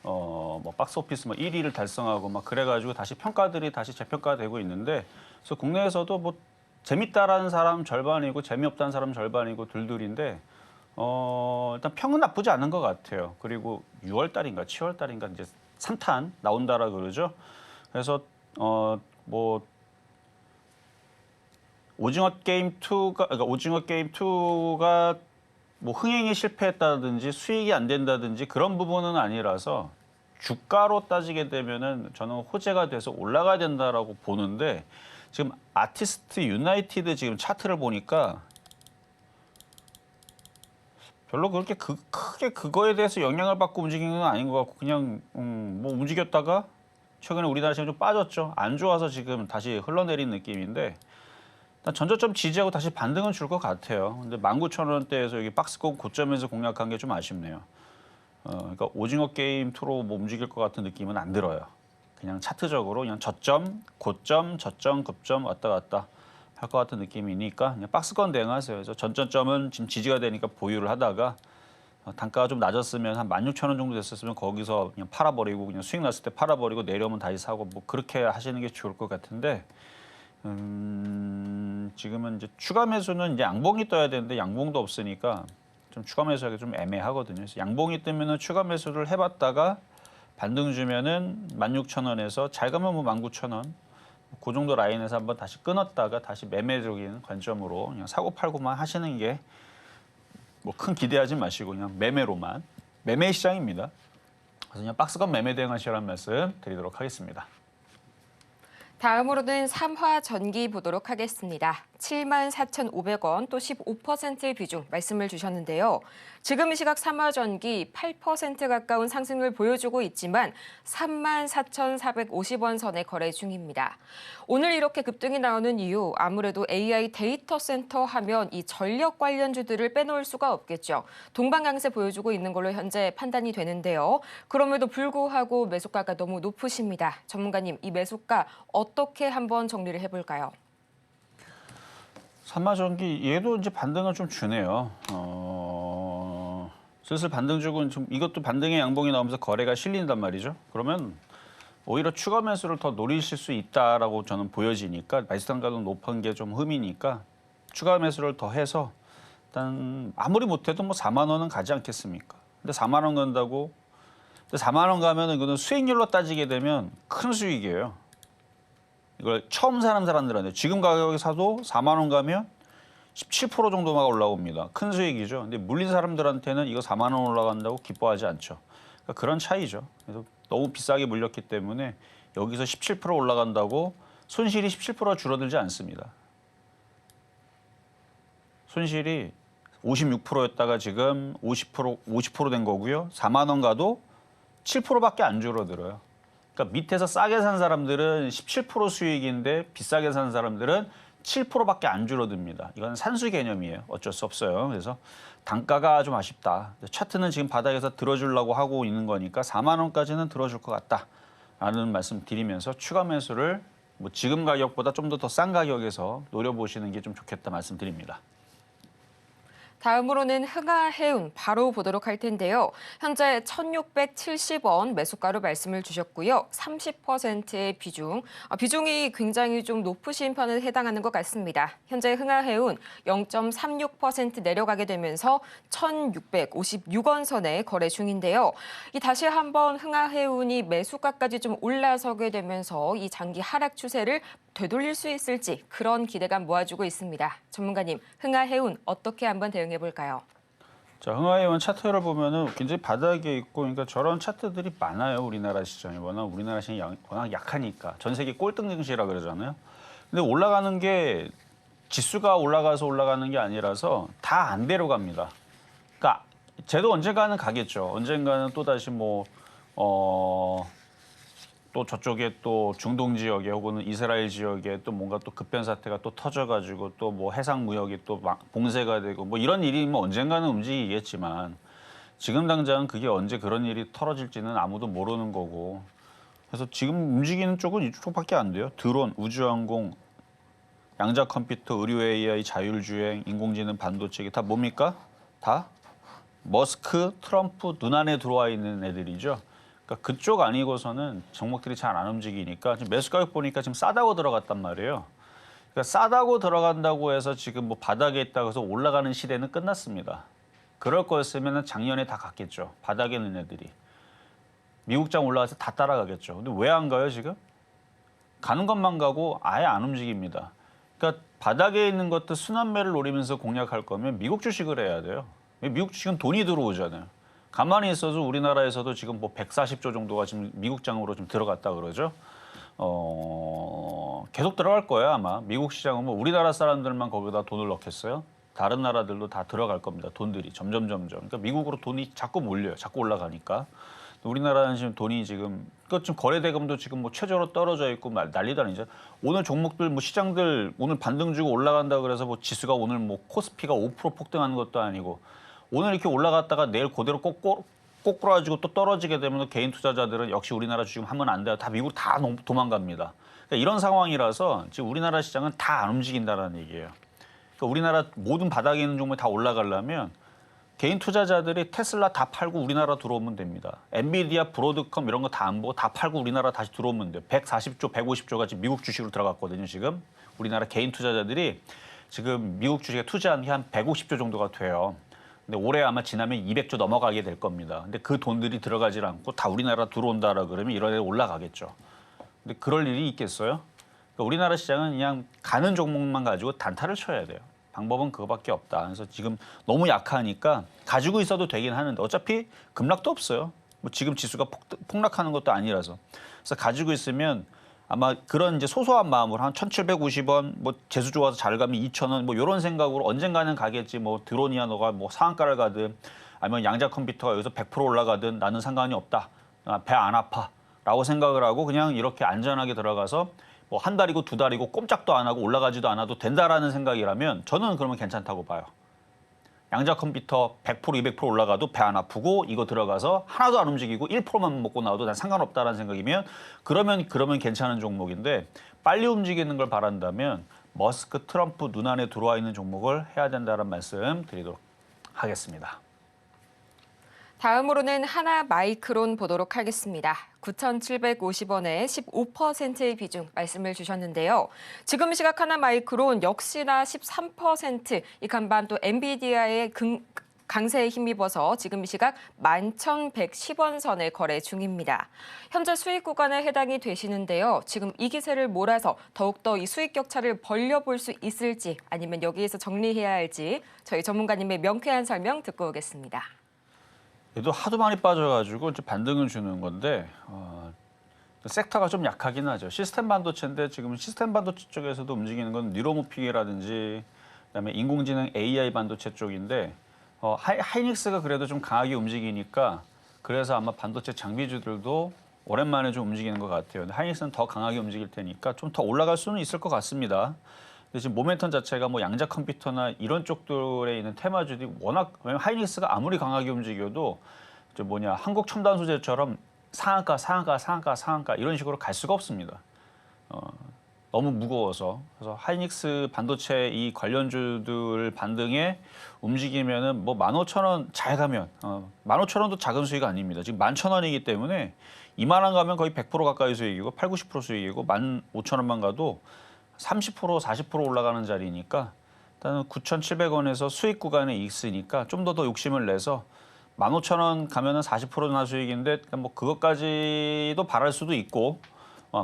뭐 박스오피스 뭐 1위를 달성하고 막 그래가지고 다시 평가들이 다시 재평가되고 있는데, 그래서 국내에서도 뭐 재밌다라는 사람 절반이고 재미없다는 사람 절반이고 둘둘인데 일단 평은 나쁘지 않은 것 같아요. 그리고 6월 달인가 7월 달인가 이제 3탄 나온다라 그러죠. 그래서 뭐 오징어 게임 2가 뭐 흥행에 실패했다든지 수익이 안 된다든지 그런 부분은 아니라서 주가로 따지게 되면은 저는 호재가 돼서 올라가야 된다라고 보는데, 지금 아티스트 유나이티드 지금 차트를 보니까 별로 그렇게 크게 그거에 대해서 영향을 받고 움직이는 건 아닌 것 같고, 그냥 뭐 움직였다가 최근에 우리나라 시장 좀 빠졌죠. 안 좋아서 지금 다시 흘러내린 느낌인데, 일단 전저점 지지하고 다시 반등은 줄 것 같아요. 근데 19,000원대에서 여기 박스권 고점에서 공략한 게 좀 아쉽네요. 그러니까 오징어 게임 2로 뭐 움직일 것 같은 느낌은 안 들어요. 그냥 차트적으로 그냥 저점, 고점, 저점, 급점 왔다 갔다 할 것 같은 느낌이니까 그냥 박스권 대응하세요. 그래서 전저점은 지금 지지가 되니까 보유를 하다가 단가가 좀 낮았으면 한 16,000원 정도 됐었으면 거기서 그냥 팔아버리고 그냥 수익 났을 때 팔아버리고 내려오면 다시 사고 뭐 그렇게 하시는 게 좋을 것 같은데, 지금은 이제 추가 매수는 이제 양봉이 떠야 되는데 양봉도 없으니까 좀 추가 매수하기 좀 애매하거든요. 그래서 양봉이 뜨면은 추가 매수를 해봤다가 반등 주면은 16,000원에서 잘 가면 뭐 19,000원 그 정도 라인에서 한번 다시 끊었다가 다시 매매적인 관점으로 그냥 사고 팔고만 하시는 게 뭐 큰 기대하지 마시고 그냥 매매로만, 매매 시장입니다. 그래서 그냥 박스권 매매 대응하시라는 말씀 드리도록 하겠습니다. 다음으로는 삼화전기 보도록 하겠습니다. 74,500원 또 15%의 비중 말씀을 주셨는데요. 지금 이 시각 삼화전기 8% 가까운 상승을 보여주고 있지만 34,450원 선에 거래 중입니다. 오늘 이렇게 급등이 나오는 이유, 아무래도 AI 데이터 센터 하면 이 전력 관련주들을 빼놓을 수가 없겠죠. 동반 강세 보여주고 있는 걸로 현재 판단이 되는데요. 그럼에도 불구하고 매수가가 너무 높으십니다. 전문가님, 이 매수가 어떻게 한번 정리를 해볼까요? 삼화전기 얘도 이제 반등을 좀 주네요. 슬슬 반등 주고 좀 이것도 반등의 양봉이 나오면서 거래가 실린단 말이죠. 그러면 오히려 추가 매수를 더 노리실 수 있다라고 저는 보여지니까, 매수 단가도 높은 게 좀 흠이니까 추가 매수를 더 해서 일단 아무리 못해도 뭐 4만 원은 가지 않겠습니까? 근데 4만 원 간다고, 근데 4만 원 가면은 이거는 수익률로 따지게 되면 큰 수익이에요. 이걸 처음 사는 사람들한테 지금 가격에 사도 4만 원 가면 17% 정도만 올라옵니다. 큰 수익이죠. 근데 물린 사람들한테는 이거 4만 원 올라간다고 기뻐하지 않죠. 그러니까 그런 차이죠. 그래서 너무 비싸게 물렸기 때문에 여기서 17% 올라간다고 손실이 17%가 줄어들지 않습니다. 손실이 56%였다가 지금 50% 된 거고요. 4만 원 가도 7%밖에 안 줄어들어요. 그러니까 밑에서 싸게 산 사람들은 17% 수익인데 비싸게 산 사람들은 7%밖에 안 줄어듭니다. 이건 산수 개념이에요. 어쩔 수 없어요. 그래서 단가가 좀 아쉽다. 차트는 지금 바닥에서 들어주려고 하고 있는 거니까 4만 원까지는 들어줄 것 같다라는 말씀 드리면서 추가 매수를 뭐 지금 가격보다 좀 더 싼 가격에서 노려보시는 게 좀 좋겠다 말씀드립니다. 다음으로는 흥하해운 바로 보도록 할 텐데요. 현재 1,670원 매수가로 말씀을 주셨고요. 30%의 비중이 굉장히 좀 높으신 편에 해당하는 것 같습니다. 현재 흥하해운 0.36% 내려가게 되면서 1,656원 선에 거래 중인데요. 다시 한번 흥하해운이 매수가까지 좀 올라서게 되면서 이 장기 하락 추세를 되돌릴 수 있을지 그런 기대감 모아주고 있습니다. 전문가님, 흥하해운 어떻게 한번 대응해 볼까요? 자, 흥하해운 차트를 보면은 굉장히 바닥에 있고, 그러니까 저런 차트들이 많아요. 우리나라 시장이 우리나라 시장이 워낙 약하니까 전 세계 꼴등 증시라 그러잖아요. 근데 올라가는 게 지수가 올라가서 올라가는 게 아니라서 다 안 내려갑니다. 그러니까 쟤도 언젠가는 가겠죠. 언젠가는 또 다시 또 저쪽에 또 중동 지역에 혹은 이스라엘 지역에 또 뭔가 또 급변 사태가 또 터져가지고 또 뭐 해상 무역이 또 봉쇄가 되고 뭐 이런 일이 뭐 언젠가는 움직이겠지만 지금 당장은 그게 언제 그런 일이 털어질지는 아무도 모르는 거고, 그래서 지금 움직이는 쪽은 이쪽밖에 안 돼요. 드론, 우주항공, 양자 컴퓨터, 의료 AI, 자율주행, 인공지능, 반도체 이게 다 뭡니까? 다 머스크, 트럼프 눈안에 들어와 있는 애들이죠. 그러니까 그쪽 아니고서는 종목들이 잘 안 움직이니까 지금 매수 가격 보니까 지금 싸다고 들어갔단 말이에요. 그러니까 싸다고 들어간다고 해서 지금 뭐 바닥에 있다고 해서 올라가는 시대는 끝났습니다. 그럴 거였으면 작년에 다 갔겠죠. 바닥에 있는 애들이. 미국장 올라가서 다 따라가겠죠. 근데 왜 안 가요 지금? 가는 것만 가고 아예 안 움직입니다. 그러니까 바닥에 있는 것도 순환매를 노리면서 공략할 거면 미국 주식을 해야 돼요. 미국 주식은 돈이 들어오잖아요. 가만히 있어도 우리나라에서도 지금 뭐 140조 정도가 지금 미국장으로 좀 들어갔다 그러죠. 계속 들어갈 거예요 아마. 미국 시장은 뭐 우리나라 사람들만 거기다 돈을 넣겠어요? 다른 나라들도 다 들어갈 겁니다. 돈들이 점점. 그러니까 미국으로 돈이 자꾸 몰려요. 자꾸 올라가니까. 우리나라는 지금 돈이 지금 좀 거래 대금도 지금 뭐 최저로 떨어져 있고 난리도 아니죠. 오늘 종목들 뭐 시장들 오늘 반등 주고 올라간다 그래서 뭐 지수가 오늘 뭐 코스피가 5% 폭등하는 것도 아니고, 오늘 이렇게 올라갔다가 내일 그대로 꼬꾸라지고 또 떨어지게 되면 개인 투자자들은 역시 우리나라 주식 하면 안 돼요. 다 미국 다 도망갑니다. 그러니까 이런 상황이라서 지금 우리나라 시장은 다 안 움직인다는 얘기예요. 그러니까 우리나라 모든 바닥에 있는 종목이 다 올라가려면 개인 투자자들이 테슬라 다 팔고 우리나라 들어오면 됩니다. 엔비디아, 브로드컴 이런 거 다 안 보고 다 팔고 우리나라 다시 들어오면 돼요. 140조, 150조가 지금 미국 주식으로 들어갔거든요. 지금 우리나라 개인 투자자들이 지금 미국 주식에 투자한 게 한 150조 정도가 돼요. 근데 올해 아마 지나면 200조 넘어가게 될 겁니다. 근데 그 돈들이 들어가질 않고 다 우리나라 들어온다라 그러면 이런 애 올라가겠죠. 근데 그럴 일이 있겠어요? 그러니까 우리나라 시장은 그냥 가는 종목만 가지고 단타를 쳐야 돼요. 방법은 그거밖에 없다. 그래서 지금 너무 약하니까 가지고 있어도 되긴 하는데 어차피 급락도 없어요. 뭐 지금 지수가 폭락하는 것도 아니라서. 그래서 가지고 있으면 아마 그런 이제 소소한 마음으로 한 1,750원, 뭐 재수 좋아서 잘 가면 2,000원, 뭐 이런 생각으로 언젠가는 가겠지. 뭐 드론이야 너가 뭐 상한가를 가든 아니면 양자 컴퓨터가 여기서 100% 올라가든 나는 상관이 없다. 배 안 아파라고 생각을 하고 그냥 이렇게 안전하게 들어가서 뭐 한 달이고 두 달이고 꼼짝도 안 하고 올라가지도 않아도 된다라는 생각이라면 저는 그러면 괜찮다고 봐요. 양자 컴퓨터 100%, 200% 올라가도 배 안 아프고 이거 들어가서 하나도 안 움직이고 1%만 먹고 나와도 난 상관없다라는 생각이면 그러면 괜찮은 종목인데, 빨리 움직이는 걸 바란다면 머스크, 트럼프 눈안에 들어와 있는 종목을 해야 된다는 말씀 드리도록 하겠습니다. 다음으로는 하나마이크론 보도록 하겠습니다. 9,750원에 15%의 비중 말씀을 주셨는데요. 지금 시각 하나마이크론 역시나 13%, 이 간밤 또 엔비디아의 강세에 힘입어서 지금 시각 11,110원 선에 거래 중입니다. 현재 수익 구간에 해당이 되시는데요. 지금 이 기세를 몰아서 더욱더 이 수익 격차를 벌려볼 수 있을지 아니면 여기에서 정리해야 할지 저희 전문가님의 명쾌한 설명 듣고 오겠습니다. 얘도 하도 많이 빠져가지고 이제 반등을 주는 건데 섹터가 좀 약하긴 하죠. 시스템 반도체인데 지금 시스템 반도체 쪽에서도 움직이는 건 뉴로무픽이라든지 그다음에 인공지능 AI 반도체 쪽인데 하이닉스가 그래도 좀 강하게 움직이니까 그래서 아마 반도체 장비주들도 오랜만에 좀 움직이는 것 같아요. 근데 하이닉스는 더 강하게 움직일 테니까 좀 더 올라갈 수는 있을 것 같습니다. 근데 지금 모멘텀 자체가 뭐 양자 컴퓨터나 이런 쪽들에 있는 테마주들이 워낙, 왜냐면 하이닉스가 아무리 강하게 움직여도 한국 첨단 소재처럼 상한가 이런 식으로 갈 수가 없습니다. 너무 무거워서. 그래서 하이닉스 반도체 이 관련주들 반등에 움직이면은 뭐 15,000원 잘 가면 15,000원도 작은 수익 아닙니다. 지금 11,000원이기 때문에 2만 원 가면 거의 100% 가까이 수익이고 8, 90% 수익이고 15,000원만 가도 30%, 40% 올라가는 자리니까 일단은 9,700원에서 수익 구간에 있으니까 좀 더 욕심을 내서 15,000원 가면은 40%나 수익인데 뭐 그것까지도 바랄 수도 있고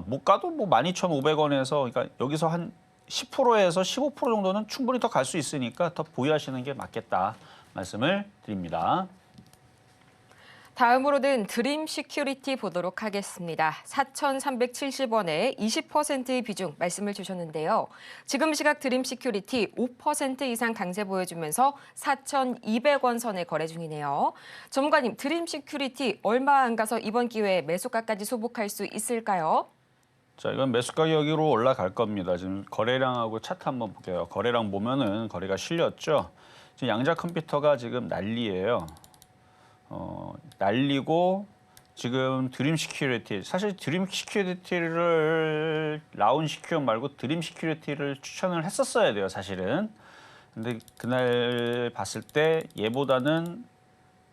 못 가도 뭐 12,500원에서 그러니까 여기서 한 10%에서 15% 정도는 충분히 더 갈 수 있으니까 더 보유하시는 게 맞겠다 말씀을 드립니다. 다음으로는 드림 시큐리티 보도록 하겠습니다. 4,370원에 20%의 비중 말씀을 주셨는데요. 지금 시각 드림 시큐리티 5% 이상 강세 보여주면서 4,200원 선에 거래 중이네요. 전문가님, 드림 시큐리티 얼마 안 가서 이번 기회에 매수가까지 소복할 수 있을까요? 자, 이건 매수가 여기로 올라갈 겁니다. 지금 거래량하고 차트 한번 볼게요. 거래량 보면은 거래가 실렸죠. 지금 양자 컴퓨터가 지금 난리예요. 날리고 지금 드림 시큐리티 사실 드림 시큐리티를 라운 시큐어 말고 드림 시큐리티를 추천을 했었어야 돼요 사실은. 근데 그날 봤을 때 얘보다는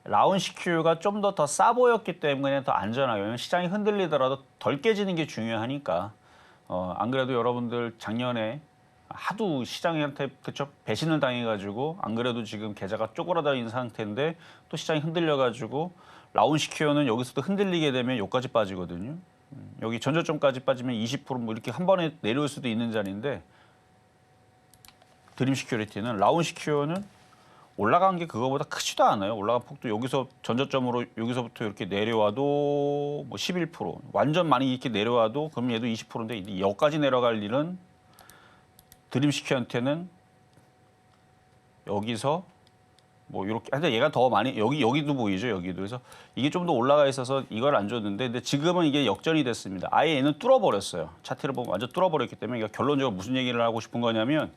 라운 시큐어가 좀 더 싸 보였기 때문에 더 안전하게, 왜냐면 시장이 흔들리더라도 덜 깨지는 게 중요하니까. 안 그래도 여러분들 작년에 하도 시장한테 그쵸 배신을 당해가지고 안 그래도 지금 계좌가 쪼그라다니는 상태인데 또 시장이 흔들려가지고 라운 시큐어는 여기서도 흔들리게 되면 여기까지 빠지거든요. 여기 전저점까지 빠지면 20%뭐 이렇게 한 번에 내려올 수도 있는 자리인데 드림 시큐리티는 라운 시큐어는 올라간 게 그거보다 크지도 않아요. 올라간 폭도 여기서 전저점으로 여기서부터 이렇게 내려와도 뭐 11% 완전 많이 이렇게 내려와도 그럼 얘도 20%인데 여기까지 내려갈 일은 드림 시큐한테는 여기서 뭐 이렇게 근데 얘가 더 많이 여기도 보이죠 여기도. 그래서 이게 좀 더 올라가 있어서 이걸 안 줬는데 근데 지금은 이게 역전이 됐습니다. 아예 얘는 뚫어버렸어요. 차트를 보면 완전 뚫어버렸기 때문에 이거 결론적으로 무슨 얘기를 하고 싶은 거냐면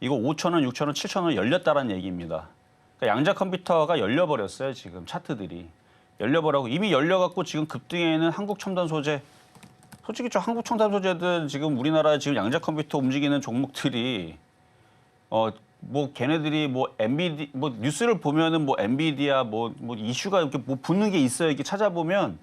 이거 5,000원, 6,000원, 7,000원 열렸다라는 얘기입니다. 그러니까 양자 컴퓨터가 열려버렸어요 지금 차트들이. 열려버리고 이미 열려갖고 지금 급등에는 한국 첨단 소재 솔직히 저 한국 첨단 소재들 지금 우리나라 지금 양자 컴퓨터 움직이는 종목들이 뭐 걔네들이 뭐 엔비디 뭐 뉴스를 보면은 뭐 엔비디아 뭐 이슈가 이렇게 뭐 붙는 게 있어요. 이렇게 찾아보면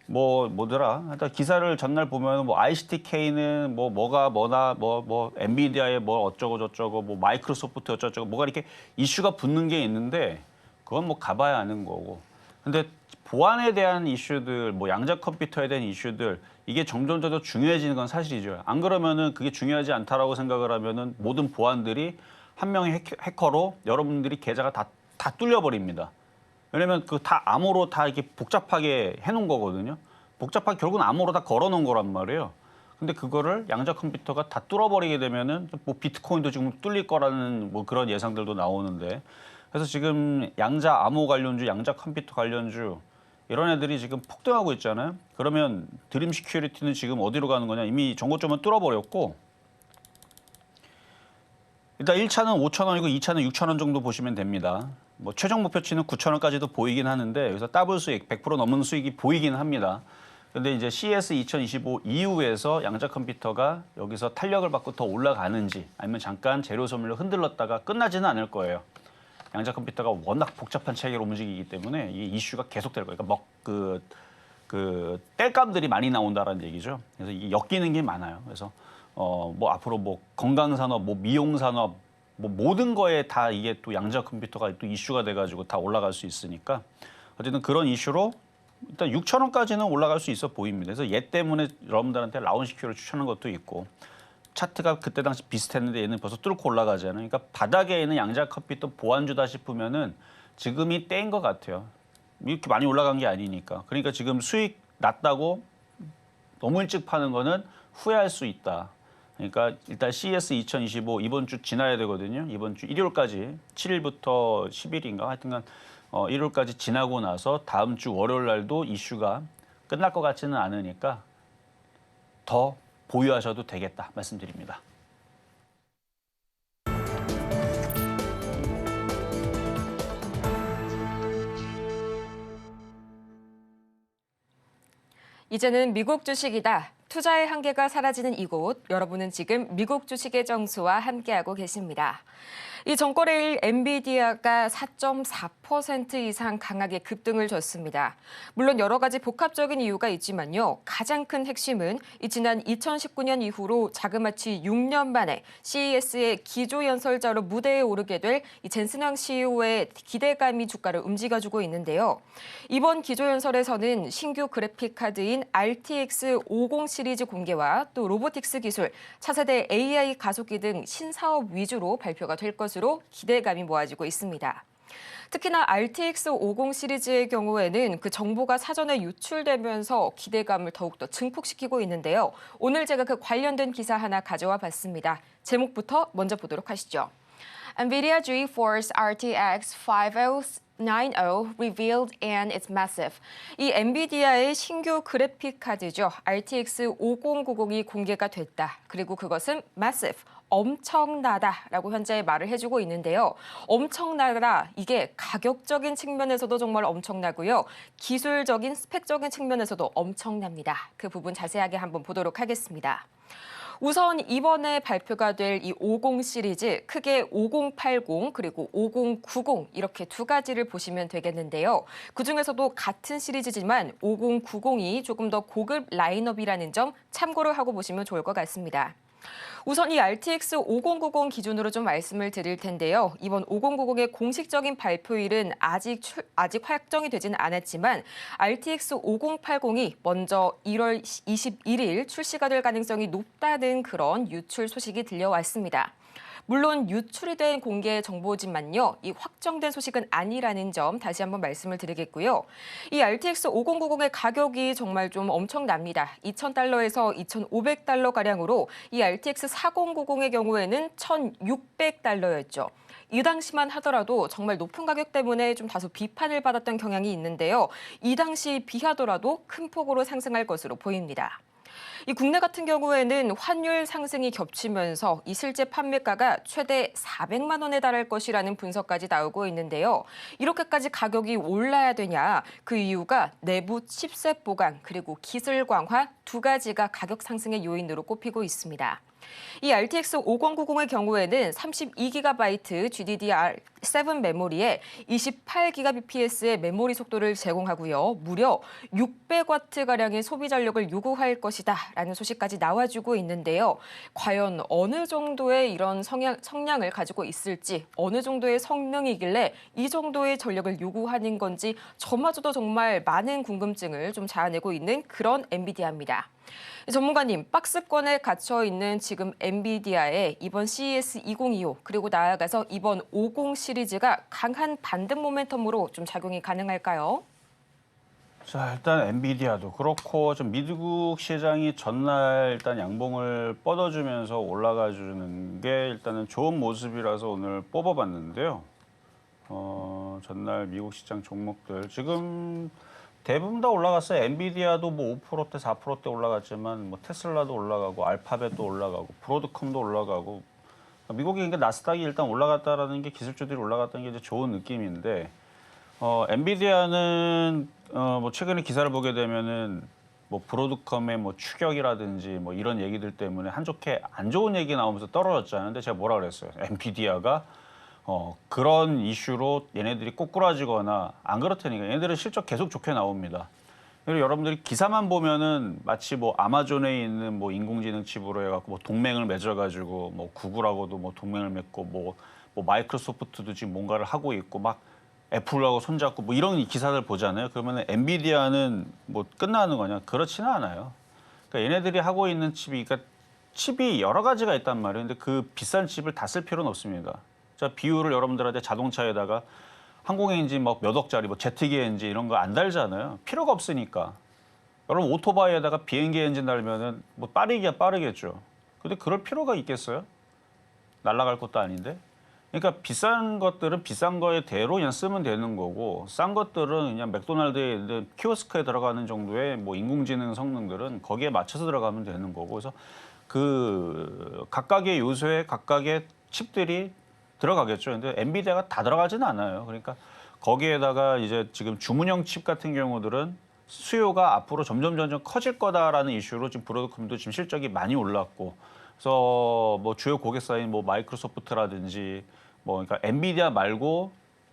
뭐더라. 일단 기사를 전날 보면 뭐 ICTK는 뭐 엔비디아에 뭐 어쩌고 저쩌고 뭐 마이크로소프트 어쩌고 뭐가 이렇게 이슈가 붙는 게 있는데 그건 뭐 가봐야 아는 거고. 근데 보안에 대한 이슈들, 뭐 양자 컴퓨터에 대한 이슈들 이게 점점 더 중요해지는 건 사실이죠. 안 그러면은 그게 중요하지 않다라고 생각을 하면은 모든 보안들이 한 명의 해커로 여러분들이 계좌가 다 뚫려버립니다. 왜냐면 그 다 암호로 다 이렇게 복잡하게 해놓은 거거든요. 복잡하게 결국은 암호로 다 걸어놓은 거란 말이에요. 근데 그거를 양자 컴퓨터가 다 뚫어버리게 되면은 뭐 비트코인도 지금 뚫릴 거라는 뭐 그런 예상들도 나오는데 그래서 지금 양자 암호 관련주, 양자 컴퓨터 관련주 이런 애들이 지금 폭등하고 있잖아요. 그러면 드림 시큐리티는 지금 어디로 가는 거냐? 이미 전고점은 뚫어버렸고 일단 1차는 5,000원이고 2차는 6,000원 정도 보시면 됩니다. 뭐 최종 목표치는 9,000원까지도 보이긴 하는데 여기서 더블 수익 100% 넘는 수익이 보이긴 합니다. 근데 이제 CS 2025 이후에서 양자 컴퓨터가 여기서 탄력을 받고 더 올라가는지 아니면 잠깐 재료 소멸로 흔들렀다가 끝나지는 않을 거예요. 양자 컴퓨터가 워낙 복잡한 체계로 움직이기 때문에 이 이슈가 계속될 거예요. 그러니까 그 땔감들이 많이 나온다라는 얘기죠. 그래서 이게 엮이는 게 많아요. 그래서 뭐 앞으로 뭐 건강 산업, 뭐 미용 산업, 뭐 모든 거에 다 이게 또 양자 컴퓨터가 또 이슈가 돼가지고 다 올라갈 수 있으니까 어쨌든 그런 이슈로 일단 6,000원까지는 올라갈 수 있어 보입니다. 그래서 얘 때문에 여러분들한테 라운 시큐를 추천한 것도 있고. 차트가 그때 당시 비슷했는데 얘는 벌써 뚫고 올라가잖아요. 그러니까 바닥에 있는 양자 컴퓨터 보안주다 싶으면은 지금이 때인 것 같아요. 이렇게 많이 올라간 게 아니니까. 그러니까 지금 수익 났다고 너무 일찍 파는 거는 후회할 수 있다. 그러니까 일단 CS 2025 이번 주 지나야 되거든요. 이번 주 일요일까지 7일부터 10일인가 하여튼간 일요일까지 지나고 나서 다음 주 월요일 날도 이슈가 끝날 것 같지는 않으니까 더 보유하셔도 되겠다 말씀드립니다. 이제는 미국 주식이다. 투자의 한계가 사라지는 이곳, 여러분은 지금 미국 주식의 정수와 함께하고 계십니다. 이 전거래일 엔비디아가 4.4% 이상 강하게 급등을 줬습니다. 물론 여러 가지 복합적인 이유가 있지만요. 가장 큰 핵심은 이 지난 2019년 이후로 자그마치 6년 만에 CES의 기조연설자로 무대에 오르게 될 이 젠슨 황 CEO의 기대감이 주가를 움직여주고 있는데요. 이번 기조연설에서는 신규 그래픽 카드인 RTX 50 시리즈 공개와 또 로보틱스 기술, 차세대 AI 가속기 등 신사업 위주로 발표가 될 것으로 기대감이 모아지고 있습니다. 특히나 RTX 50 시리즈의 경우에는 그 정보가 사전에 유출되면서 기대감을 더욱더 증폭시키고 있는데요. 오늘 제가 그 관련된 기사 하나 가져와 봤습니다. 제목부터 먼저 보도록 하시죠. NVIDIA GeForce RTX 5090 revealed and it's massive. 이 엔비디아의 신규 그래픽 카드죠. RTX 5090이 공개가 됐다. 그리고 그것은 massive. 엄청나다라고 현재 말을 해주고 있는데요. 엄청나다, 이게 가격적인 측면에서도 정말 엄청나고요. 기술적인 스펙적인 측면에서도 엄청납니다. 그 부분 자세하게 한번 보도록 하겠습니다. 우선 이번에 발표가 될 이 50 시리즈, 크게 5080 그리고 5090 이렇게 두 가지를 보시면 되겠는데요. 그중에서도 같은 시리즈지만 5090이 조금 더 고급 라인업이라는 점 참고를 하고 보시면 좋을 것 같습니다. 우선 이 RTX 5090 기준으로 좀 말씀을 드릴 텐데요. 이번 5090의 공식적인 발표일은 아직 확정이 되지는 않았지만 RTX 5080이 먼저 1월 21일 출시가 될 가능성이 높다는 그런 유출 소식이 들려왔습니다. 물론 유출이 된 공개 정보지만요. 이 확정된 소식은 아니라는 점 다시 한번 말씀을 드리겠고요. 이 RTX 5090의 가격이 정말 좀 엄청납니다. $2,000에서 $2,500가량으로 이 RTX 4090의 경우에는 $1,600였죠. 이 당시만 하더라도 정말 높은 가격 때문에 좀 다소 비판을 받았던 경향이 있는데요. 이 당시 비하더라도 큰 폭으로 상승할 것으로 보입니다. 이 국내 같은 경우에는 환율 상승이 겹치면서 이 실제 판매가가 최대 400만 원에 달할 것이라는 분석까지 나오고 있는데요. 이렇게까지 가격이 올라야 되냐? 그 이유가 내부 칩셋 보강 그리고 기술 강화 두 가지가 가격 상승의 요인으로 꼽히고 있습니다. 이 RTX 5090의 경우에는 32GB GDDR7 메모리에 28Gbps의 메모리 속도를 제공하고요. 무려 600W가량의 소비 전력을 요구할 것이다라는 소식까지 나와주고 있는데요. 과연 어느 정도의 이런 성량을 가지고 있을지, 어느 정도의 성능이길래 이 정도의 전력을 요구하는 건지 저마저도 정말 많은 궁금증을 좀 자아내고 있는 그런 엔비디아입니다. 전문가님, 박스권에 갇혀 있는 지금 엔비디아의 이번 CES 2025 그리고 나아가서 이번 50 시리즈가 강한 반등 모멘텀으로 좀 작용이 가능할까요? 자, 일단 엔비디아도 그렇고 좀 미국 시장이 전날 일단 양봉을 뻗어주면서 올라가주는 게 일단은 좋은 모습이라서 오늘 뽑아봤는데요. 전날 미국 시장 종목들 지금 대부분 다 올라갔어요. 엔비디아도 뭐 5%대, 4%대 올라갔지만 뭐 테슬라도 올라가고 알파벳도 올라가고 브로드컴도 올라가고 미국이 그러니까 나스닥이 일단 올라갔다라는 게 기술주들이 올라갔다는 게 이제 좋은 느낌인데 엔비디아는 뭐 최근에 기사를 보게 되면은 뭐 브로드컴의 뭐 추격이라든지 뭐 이런 얘기들 때문에 한 좋게 안 좋은 얘기 나오면서 떨어졌잖아요. 근데 제가 뭐라 그랬어요? 엔비디아가 그런 이슈로 얘네들이 꼬꾸라지거나 안 그렇다니까 얘네들은 실적 계속 좋게 나옵니다. 그리고 여러분들이 기사만 보면은 마치 뭐 아마존에 있는 뭐 인공지능 칩으로 해갖고 뭐 동맹을 맺어가지고 뭐 구글하고도 뭐 동맹을 맺고 뭐 마이크로소프트도 지금 뭔가를 하고 있고 막 애플하고 손잡고 뭐 이런 기사들 보잖아요. 그러면은 엔비디아는 뭐 끝나는 거냐? 그렇지는 않아요. 그러니까 얘네들이 하고 있는 칩이 그러니까 칩이 여러 가지가 있단 말이에요. 근데 그 비싼 칩을 다 쓸 필요는 없습니다. 자, 비율을 여러분들한테 자동차에다가 항공 엔진 뭐 몇 억짜리 뭐 제트기 엔진 이런 거 안 달잖아요. 필요가 없으니까. 여러분 오토바이에다가 비행기 엔진 달면은 뭐 빠르기야 빠르겠죠. 근데 그럴 필요가 있겠어요? 날아갈 것도 아닌데. 그러니까 비싼 것들은 비싼 거에 대로 그냥 쓰면 되는 거고 싼 것들은 그냥 맥도날드에 있는 키오스크에 들어가는 정도의 뭐 인공지능 성능들은 거기에 맞춰서 들어가면 되는 거고 그래서 그 각각의 요소에 각각의 칩들이 들어가겠죠. 근데 엔비디아가 다 들어가지는 않아요. 그러니까 거기에다가 이제 지금 주문형 칩 같은 경우들은 수요가 앞으로 점점 커질 거다라는 이슈로 지금 브로드컴도 지금 실적이 많이 올랐고, 그래서 뭐 주요 고객사인 뭐 마이크로소프트라든지 뭐 그러니까 엔비디아 말고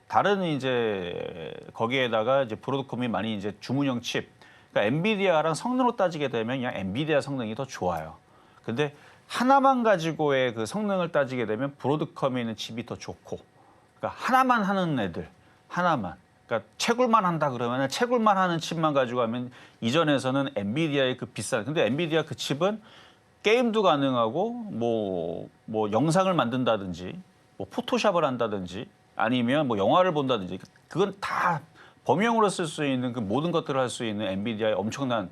다른 이제 거기에다가 이제 브로드컴이 많이 이제 주문형 칩, 그러니까 엔비디아랑 성능으로 따지게 되면 그냥 엔비디아 성능이 더 좋아요. 근데 하나만 가지고의 그 성능을 따지게 되면 브로드컴에 있는 칩이 더 좋고, 그러니까 하나만 하는 애들, 하나만. 그러니까 채굴만 한다 그러면 채굴만 하는 칩만 가지고 하면 이전에서는 엔비디아의 그 비싼, 근데 엔비디아 그 칩은 게임도 가능하고 뭐 영상을 만든다든지 뭐 포토샵을 한다든지 아니면 뭐 영화를 본다든지 그건 다 범용으로 쓸 수 있는 그 모든 것들을 할 수 있는 엔비디아의 엄청난,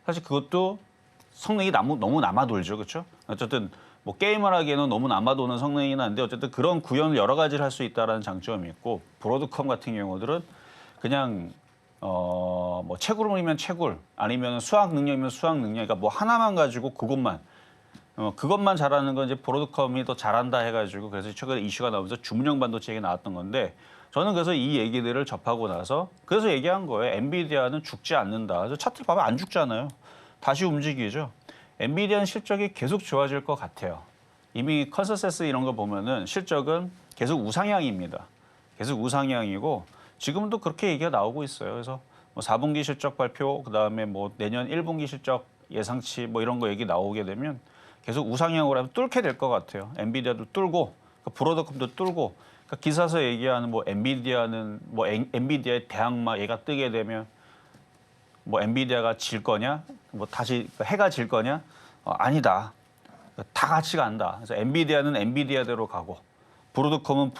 사실 그것도 성능이 너무 남아돌죠, 그렇죠? 어쨌든 뭐 게임을 하기에는 너무 남아도는 성능이긴 한데 어쨌든 그런 구현을 여러 가지를 할 수 있다라는 장점이 있고, 브로드컴 같은 경우들은 그냥 뭐 채굴이면 채굴, 아니면 수학 능력이면 수학 능력, 그러니까 뭐 하나만 가지고 그것만 잘하는 건 이제 브로드컴이 더 잘한다 해가지고 그래서 최근에 이슈가 나오면서 주문형 반도체 얘기 나왔던 건데, 저는 그래서 이 얘기들을 접하고 나서 그래서 얘기한 거예요. 엔비디아는 죽지 않는다. 그래서 차트 봐봐 안 죽잖아요. 다시 움직이죠. 엔비디아는 실적이 계속 좋아질 것 같아요. 이미 컨센서스 이런 거 보면은 실적은 계속 우상향입니다. 계속 우상향이고 지금도 그렇게 얘기가 나오고 있어요. 그래서 뭐 4분기 실적 발표, 그다음에 뭐 내년 1분기 실적 예상치 뭐 이런 거 얘기 나오게 되면 계속 우상향으로 하면 뚫게 될 것 같아요. 엔비디아도 뚫고 브로드컴도 뚫고, 그러니까 기사에서 얘기하는 뭐 엔비디아는 뭐 엔비디아의 대항마 얘가 뜨게 되면 뭐 엔비디아가 질 거냐, 뭐 다시 해가 질 거냐, 아니다. 다 같이 간다. 그래서 엔비디아는 엔비디아대로 가고, 브로드컴은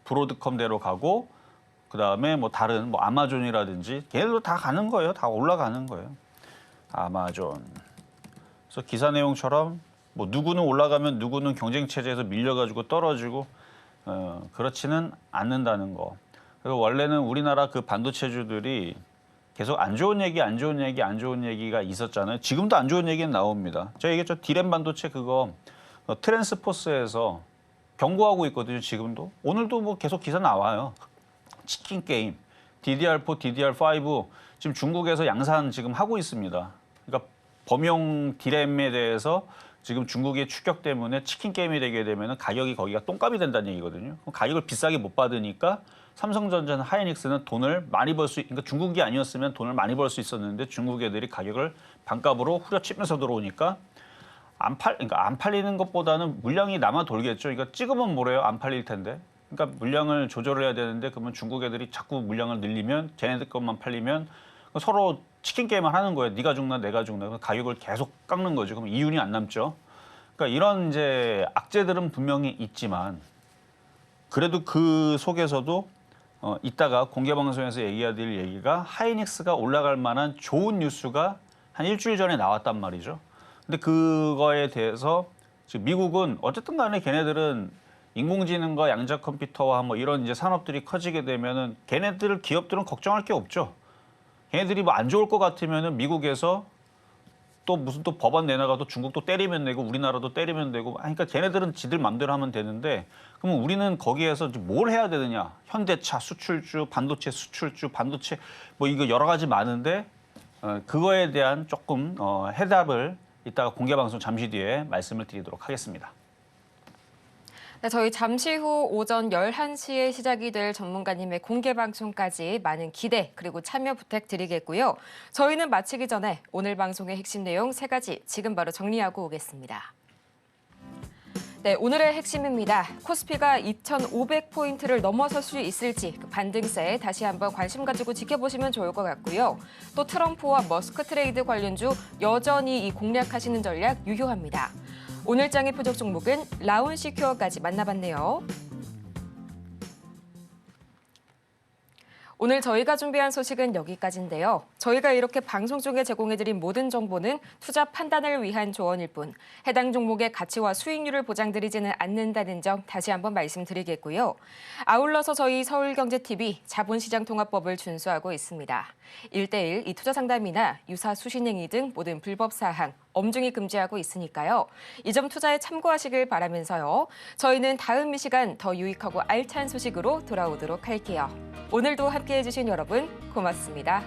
브로드컴대로 가고, 그 다음에 뭐 다른 뭐 아마존이라든지 걔네들도 다 가는 거예요. 다 올라가는 거예요. 아마존. 그래서 기사 내용처럼 뭐 누구는 올라가면 누구는 경쟁 체제에서 밀려가지고 떨어지고 그렇지는 않는다는 거. 그리고 원래는 우리나라 그 반도체주들이 계속 안 좋은 얘기가 있었잖아요. 지금도 안 좋은 얘기는 나옵니다. 제가 얘기했죠. 디램 반도체 그거 트랜스포스에서 경고하고 있거든요. 지금도. 오늘도 뭐 계속 기사 나와요. 치킨 게임, DDR4, DDR5 지금 중국에서 양산 지금 하고 있습니다. 그러니까 범용 디램에 대해서 지금 중국의 추격 때문에 치킨 게임이 되게 되면 가격이 거기가 똥값이 된다는 얘기거든요. 그럼 가격을 비싸게 못 받으니까 삼성전자나 하이닉스는 돈을 많이 그러니까 중국이 아니었으면 돈을 많이 벌 수 있었는데 중국 애들이 가격을 반값으로 후려치면서 들어오니까 그러니까 안 팔리는 것보다는 물량이 남아 돌겠죠. 그러니까 찍으면 뭐래요? 안 팔릴 텐데. 그러니까 물량을 조절을 해야 되는데 그러면 중국 애들이 자꾸 물량을 늘리면 쟤네들 것만 팔리면 서로 치킨 게임을 하는 거예요. 네가 죽나 내가 죽나. 가격을 계속 깎는 거죠. 그럼 이윤이 안 남죠. 그러니까 이런 이제 악재들은 분명히 있지만 그래도 그 속에서도 이따가 공개방송에서 얘기해야 될 얘기가 하이닉스가 올라갈 만한 좋은 뉴스가 한 일주일 전에 나왔단 말이죠. 근데 그거에 대해서 지금 미국은 어쨌든 간에 걔네들은 인공지능과 양자 컴퓨터와 뭐 이런 이제 산업들이 커지게 되면은 기업들은 걱정할 게 없죠. 걔네들이 뭐 안 좋을 것 같으면은 미국에서 또 무슨 또 법안 내놔가도 중국도 때리면 되고 우리나라도 때리면 되고, 그러니까 걔네들은 지들 맘대로 하면 되는데 그러면 우리는 거기에서 뭘 해야 되느냐? 현대차 수출주, 반도체 수출주, 반도체 뭐 이거 여러 가지 많은데 그거에 대한 조금 해답을 이따가 공개 방송 잠시 뒤에 말씀을 드리도록 하겠습니다. 네, 저희 잠시 후 오전 11시에 시작이 될 전문가님의 공개 방송까지 많은 기대 그리고 참여 부탁드리겠고요. 저희는 마치기 전에 오늘 방송의 핵심 내용 3가지 지금 바로 정리하고 오겠습니다. 네, 오늘의 핵심입니다. 코스피가 2,500포인트를 넘어설 수 있을지 반등세에 다시 한번 관심 가지고 지켜보시면 좋을 것 같고요. 또 트럼프와 머스크 트레이드 관련주 여전히 이 공략하시는 전략 유효합니다. 오늘 장의 표적 종목은 라운시큐어까지 만나봤네요. 오늘 저희가 준비한 소식은 여기까지인데요. 저희가 이렇게 방송 중에 제공해드린 모든 정보는 투자 판단을 위한 조언일 뿐 해당 종목의 가치와 수익률을 보장드리지는 않는다는 점 다시 한번 말씀드리겠고요. 아울러서 저희 서울경제TV 자본시장통합법을 준수하고 있습니다. 1:1 이 투자 상담이나 유사 수신행위 등 모든 불법 사항 엄중히 금지하고 있으니까요. 이 점 투자에 참고하시길 바라면서요. 저희는 다음 이 시간 더 유익하고 알찬 소식으로 돌아오도록 할게요. 오늘도 함께해 주신 여러분 고맙습니다.